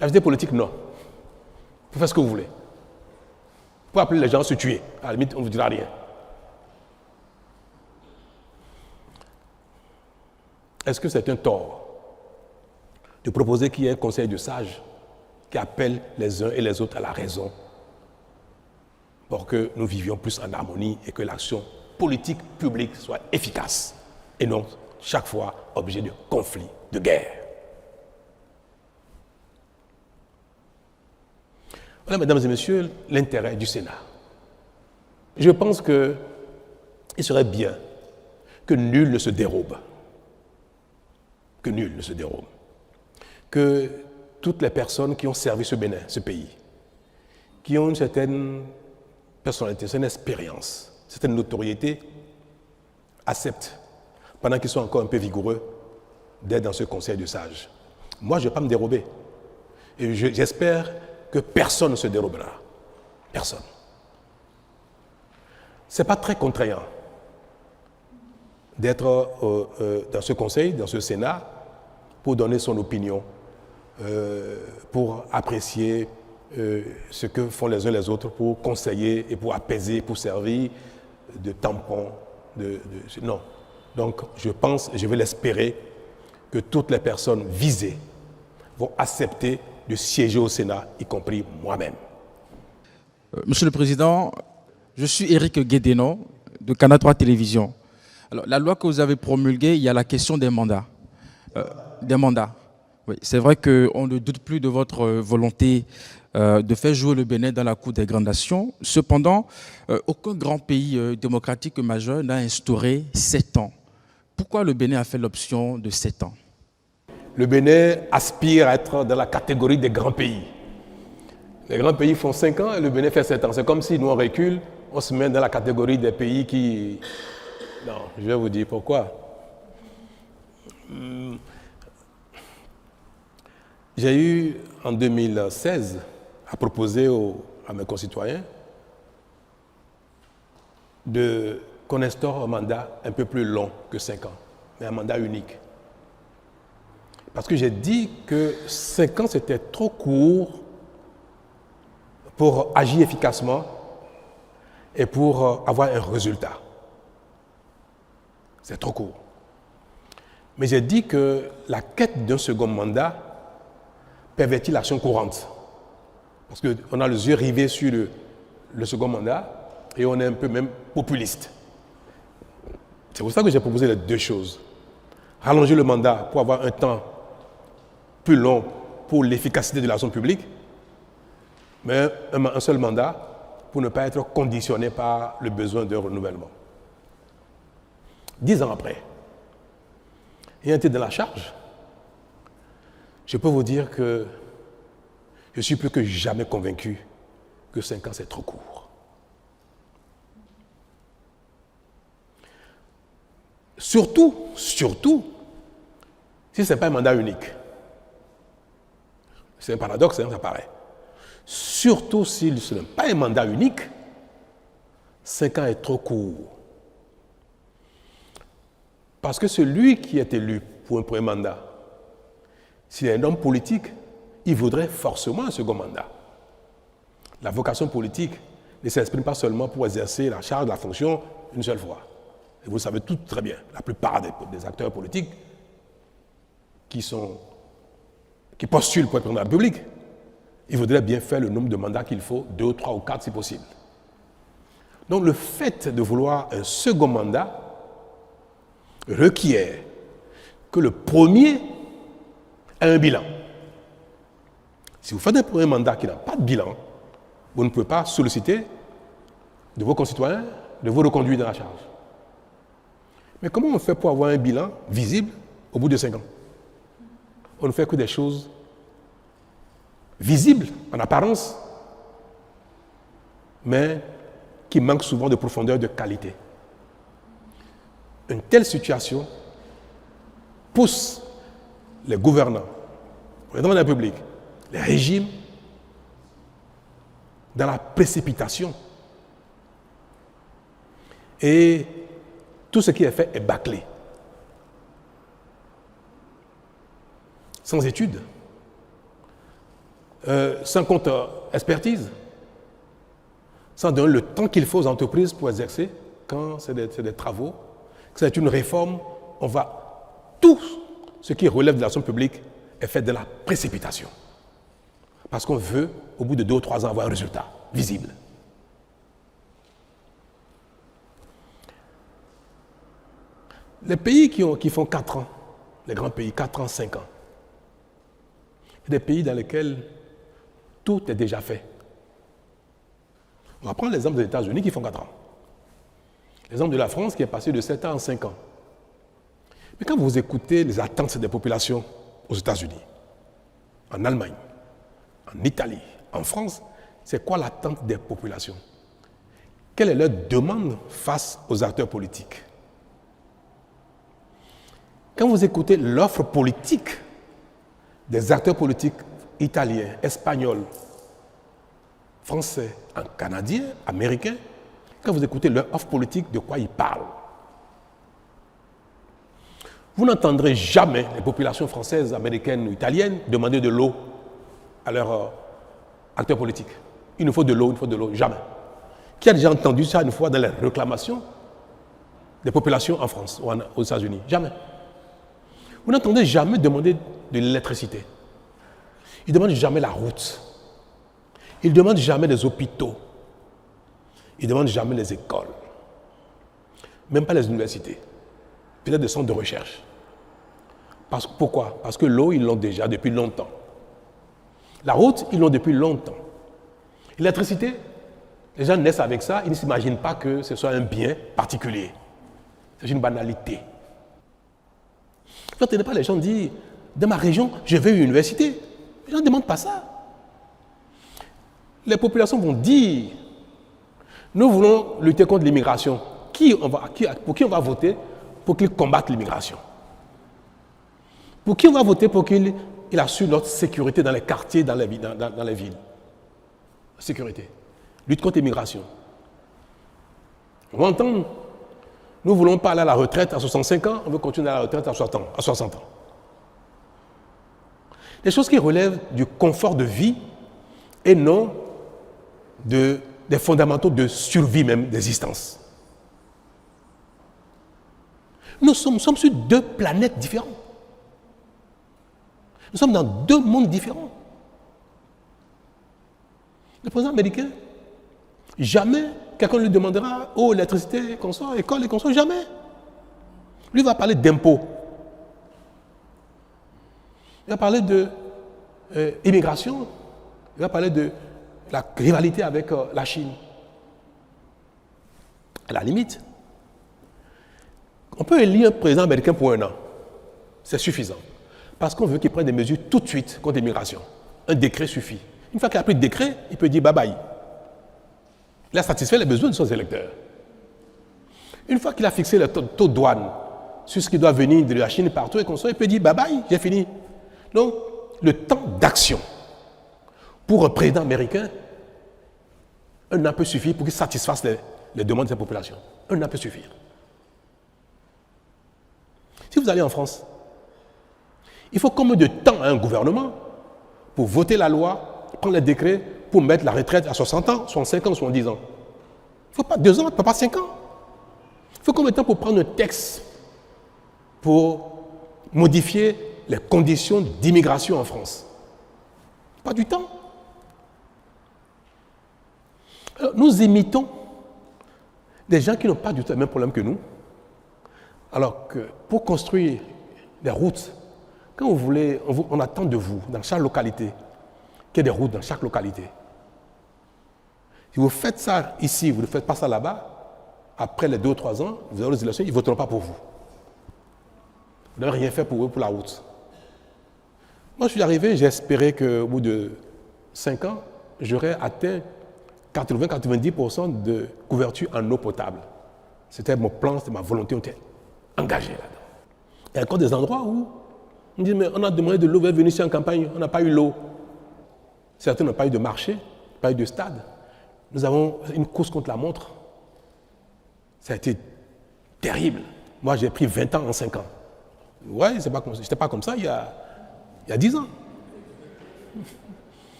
L'activité politique, non. Vous faites ce que vous voulez. Vous pouvez appeler les gens à se tuer. À la limite, on ne vous dira rien. Est-ce que c'est un tort de proposer qu'il y ait un conseil de sages qui appelle les uns et les autres à la raison pour que nous vivions plus en harmonie et que l'action politique publique soit efficace et non chaque fois objet de conflits, de guerre. Voilà, mesdames et messieurs, l'intérêt du Sénat. Je pense qu'il serait bien que nul ne se dérobe. Que nul ne se dérobe. Que toutes les personnes qui ont servi ce Bénin, ce pays, qui ont une certaine personnalité, une certaine expérience, une certaine notoriété, acceptent, pendant qu'ils sont encore un peu vigoureux, d'être dans ce conseil de sages. Moi, je ne vais pas me dérober. Et j'espère que personne ne se dérobera. Personne. Ce n'est pas très contraignant d'être dans ce conseil, dans ce Sénat, pour donner son opinion, pour apprécier ce que font les uns les autres, pour conseiller et pour apaiser, pour servir de tampon. Non. Donc, je pense, et je vais l'espérer, que toutes les personnes visées vont accepter de siéger au Sénat, y compris moi-même. Monsieur le Président, je suis Éric Guédénon de Canal 3 Télévision. Alors, la loi que vous avez promulguée, il y a la question des mandats. Oui, c'est vrai qu'on ne doute plus de votre volonté de faire jouer le Bénin dans la Cour des grandes nations. Cependant, aucun grand pays démocratique majeur n'a instauré 7 ans. Pourquoi le Bénin a fait l'option de 7 ans? Le Bénin aspire à être dans la catégorie des grands pays. Les grands pays font 5 ans et le Bénin fait 7 ans. C'est comme si nous on recule, on se met dans la catégorie des pays qui... Non, je vais vous dire pourquoi. J'ai eu en 2016 à proposer à mes concitoyens qu'on instaure un mandat un peu plus long que 5 ans, mais un mandat unique. Parce que j'ai dit que 5 ans, c'était trop court pour agir efficacement et pour avoir un résultat. C'est trop court. Mais j'ai dit que la quête d'un second mandat pervertit l'action courante. Parce qu'on a les yeux rivés sur le second mandat et on est un peu même populiste. C'est pour ça que j'ai proposé les deux choses. Rallonger le mandat pour avoir un temps plus long pour l'efficacité de l'action publique, mais un seul mandat pour ne pas être conditionné par le besoin de renouvellement. 10 ans après, ayant été dans la charge, je peux vous dire que je suis plus que jamais convaincu que 5 ans c'est trop court. Surtout, si ce n'est pas un mandat unique. C'est un paradoxe, hein, ça paraît. Surtout si ce n'est pas un mandat unique, 5 ans est trop court. Parce que celui qui est élu pour un premier mandat, s'il est un homme politique, il voudrait forcément un second mandat. La vocation politique ne s'exprime pas seulement pour exercer la charge de la fonction une seule fois. Et vous le savez tout très bien, la plupart des acteurs politiques qui postulent pour être président de la République, ils voudraient bien faire le nombre de mandats qu'il faut, 2, 3 ou 4 si possible. Donc le fait de vouloir un second mandat requiert que le premier ait un bilan. Si vous faites un premier mandat qui n'a pas de bilan, vous ne pouvez pas solliciter de vos concitoyens de vous reconduire dans la charge. Mais comment on fait pour avoir un bilan visible au bout de 5 ans? On ne fait que des choses visibles en apparence, mais qui manquent souvent de profondeur, de qualité. Une telle situation pousse les gouvernants, le président de la République, les régimes, dans la précipitation. Et tout ce qui est fait est bâclé. Sans études, sans compte expertise, sans donner le temps qu'il faut aux entreprises pour exercer, quand c'est des travaux, que c'est une réforme, tout ce qui relève de l'action publique est fait de la précipitation. Parce qu'on veut, au bout de 2 ou 3 ans, avoir un résultat visible. Les pays qui font 4 ans, les grands pays, 4 ans, 5 ans, c'est des pays dans lesquels tout est déjà fait. On va prendre l'exemple des États-Unis qui font 4 ans. L'exemple de la France qui est passé de 7 ans en 5 ans. Mais quand vous écoutez les attentes des populations aux États-Unis, en Allemagne, en Italie, en France, c'est quoi l'attente des populations? Quelle est leur demande face aux acteurs politiques? Quand vous écoutez l'offre politique des acteurs politiques italiens, espagnols, français, canadiens, américains, quand vous écoutez leur offre politique, de quoi ils parlent? Vous n'entendrez jamais les populations françaises, américaines ou italiennes demander de l'eau à leurs acteurs politiques. Il nous faut de l'eau, jamais. Qui a déjà entendu ça une fois dans les réclamations des populations en France ou aux États-Unis? Jamais. Vous n'entendez jamais demander de l'électricité. Ils ne demandent jamais la route. Ils ne demandent jamais des hôpitaux. Ils ne demandent jamais les écoles. Même pas les universités. Peut-être des centres de recherche. Pourquoi? Parce que l'eau, ils l'ont déjà depuis longtemps. La route, ils l'ont depuis longtemps. L'électricité, les gens naissent avec ça, ils ne s'imaginent pas que ce soit un bien particulier. C'est une banalité. Vous n'entendez pas les gens dire, dans ma région, je veux une université. Les gens ne demandent pas ça. Les populations vont dire, nous voulons lutter contre l'immigration. Pour qui on va voter pour qu'il combatte l'immigration? Pour qui on va voter pour qu'il assure notre sécurité dans les quartiers, dans les villes? Sécurité. Lutte contre l'immigration. On va entendre Nous ne voulons pas aller à la retraite à 65 ans, on veut continuer à la retraite à 60 ans. Des choses qui relèvent du confort de vie et non des fondamentaux de survie même, d'existence. Nous sommes sur 2 planètes différentes. Nous sommes dans 2 mondes différents. Le président américain, jamais quelqu'un lui demandera « Oh, l'électricité, consort, école et consort », jamais. Lui va parler d'impôts. Il va parler d'immigration. Il va parler de la rivalité avec la Chine. À la limite, on peut élire un président américain pour 1 an. C'est suffisant. Parce qu'on veut qu'il prenne des mesures tout de suite contre l'immigration. Un décret suffit. Une fois qu'il a pris le décret, il peut dire bye-bye. Il a satisfait les besoins de ses électeurs. Une fois qu'il a fixé le taux de douane sur ce qui doit venir de la Chine partout et il peut dire bye-bye, j'ai fini. Donc, le temps d'action pour un président américain, 1 an peut suffire pour qu'il satisfasse les demandes de sa population. 1 an peut suffire. Si vous allez en France, il faut combien de temps à un gouvernement pour voter la loi, prendre les décrets pour mettre la retraite à 60 ans, 65 ans, 70 ans? Il ne faut pas 2 ans, il ne faut pas 5 ans. Il faut combien de temps pour prendre un texte pour modifier les conditions d'immigration en France? Pas du temps. Alors, nous imitons des gens qui n'ont pas du tout le même problème que nous. Alors que pour construire des routes, quand vous voulez, on attend de vous, dans chaque localité, qu'il y ait des routes dans chaque localité. Si vous faites ça ici, vous ne faites pas ça là-bas, après les 2 ou 3 ans, vous aurez les élections, ils ne voteront pas pour vous. Vous n'avez rien fait pour eux, pour la route. Moi, je suis arrivé, j'ai espéré qu'au bout de 5 ans, j'aurais atteint 80-90% de couverture en eau potable. C'était mon plan, c'était ma volonté, on était engagé là-dedans. Il y a encore des endroits où on dit, mais on a demandé de l'eau, vous êtes venu ici en campagne, on n'a pas eu l'eau. Certains n'ont pas eu de marché, pas eu de stade. Nous avons une course contre la montre. Ça a été terrible. Moi, j'ai pris 20 ans en 5 ans. Ouais, je n'étais pas comme ça il y a 10 ans.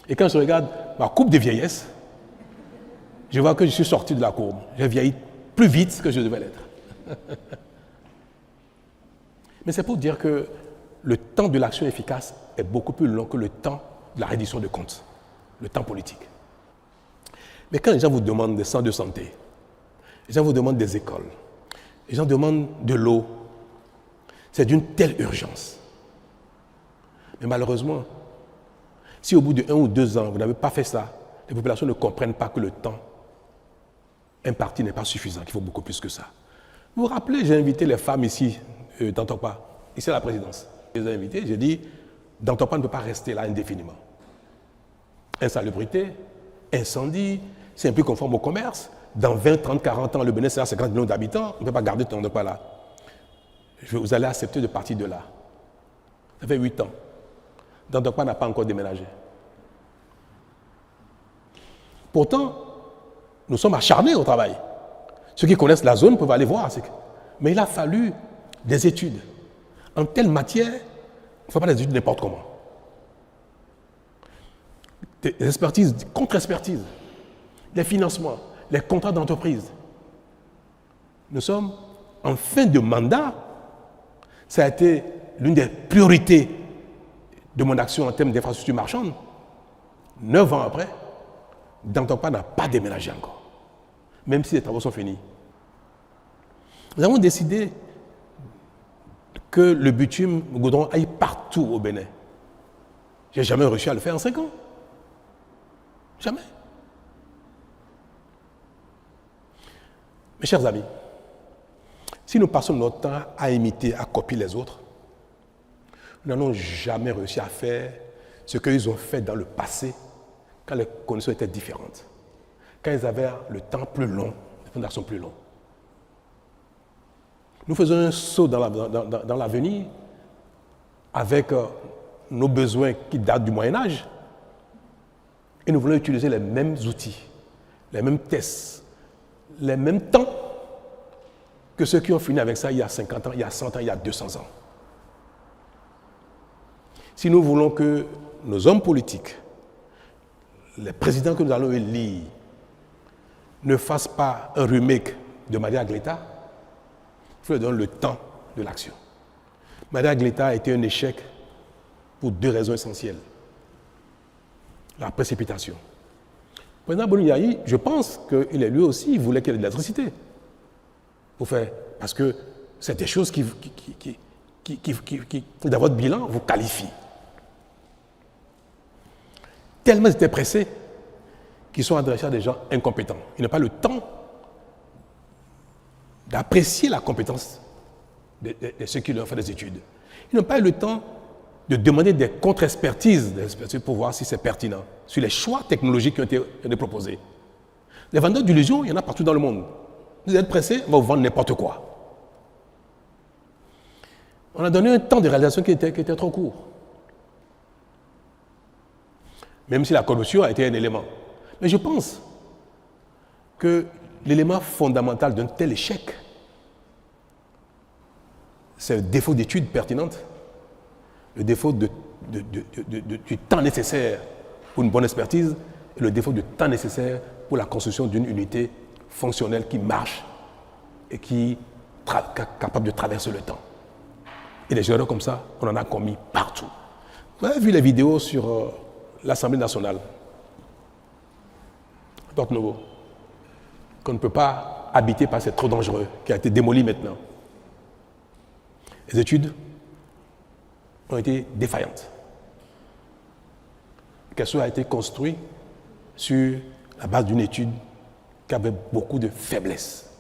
Et quand je regarde ma coupe de vieillesse, je vois que je suis sorti de la courbe. J'ai vieilli plus vite que je devais l'être. Mais c'est pour dire que le temps de l'action efficace est beaucoup plus long que le temps de la reddition de comptes, le temps politique. Mais quand les gens vous demandent des centres de santé, les gens vous demandent des écoles, les gens demandent de l'eau, c'est d'une telle urgence. Mais malheureusement, si au bout de 1 ou 2 ans, vous n'avez pas fait ça, les populations ne comprennent pas que le temps imparti n'est pas suffisant, qu'il faut beaucoup plus que ça. Vous vous rappelez, j'ai invité les femmes ici, dans Tokpa, ici à la présidence. Je les ai invitées, j'ai dit, dans Tokpa, on ne peut pas rester là indéfiniment. Insalubrité, incendie, c'est un peu conforme au commerce. Dans 20, 30, 40 ans, le Bénin sera 50 millions d'habitants, on ne peut pas garder ton Tokpa là. Vous allez accepter de partir de là. Ça fait 8 ans. Dans Tokpa n'a pas encore déménagé. Pourtant, nous sommes acharnés au travail. Ceux qui connaissent la zone peuvent aller voir. Mais il a fallu des études. En telle matière, il ne faut pas des études n'importe comment. Des expertises, contre-expertises, les financements, les contrats d'entreprise. Nous sommes en fin de mandat. Ça a été l'une des priorités de mon action en termes d'infrastructures marchandes. 9 ans après, Dantokpa n'a pas déménagé encore, même si les travaux sont finis. Nous avons décidé que le bitume, le goudron aille partout au Bénin. Je n'ai jamais réussi à le faire en 5 ans. Jamais. Mes chers amis, si nous passons notre temps à imiter, à copier les autres, nous n'allons jamais réussi à faire ce qu'ils ont fait dans le passé, quand les conditions étaient différentes, quand ils avaient le temps plus long, les plans d'action plus longs. Nous faisons un saut dans l'avenir avec nos besoins qui datent du Moyen-Âge et nous voulons utiliser les mêmes outils, les mêmes tests, les mêmes temps que ceux qui ont fini avec ça il y a 50 ans, il y a 100 ans, il y a 200 ans. Si nous voulons que nos hommes politiques, les présidents que nous allons élire, ne fassent pas un remake de Maria Gleta, il faut leur donner le temps de l'action. Maria Gleta a été un échec pour 2 raisons essentielles. La précipitation. Le président Boniaï, je pense qu'il est lui aussi, il voulait qu'il y ait de l'électricité. Parce que c'est des choses qui dans votre bilan, vous qualifient. Tellement ils étaient pressés qu'ils sont adressés à des gens incompétents. Ils n'ont pas le temps d'apprécier la compétence de ceux qui leur ont fait des études. Ils n'ont pas eu le temps de demander des contre-expertises pour voir si c'est pertinent, sur les choix technologiques qui ont été proposés. Les vendeurs d'illusions, il y en a partout dans le monde. Vous êtes pressés, on va vous vendre n'importe quoi. On a donné un temps de réalisation qui était trop court. Même si la corruption a été un élément. Mais je pense que l'élément fondamental d'un tel échec, c'est le défaut d'études pertinentes, le défaut du temps nécessaire pour une bonne expertise et le défaut du temps nécessaire pour la construction d'une unité fonctionnelle qui marche et qui est capable de traverser le temps. Et des erreurs comme ça, on en a commis partout. Vous avez vu les vidéos sur l'Assemblée nationale, Porte Nouveau, qu'on ne peut pas habiter parce que c'est trop dangereux, qui a été démoli maintenant. Les études ont été défaillantes. Quelque a été construit sur la base d'une étude qui avait beaucoup de faiblesses.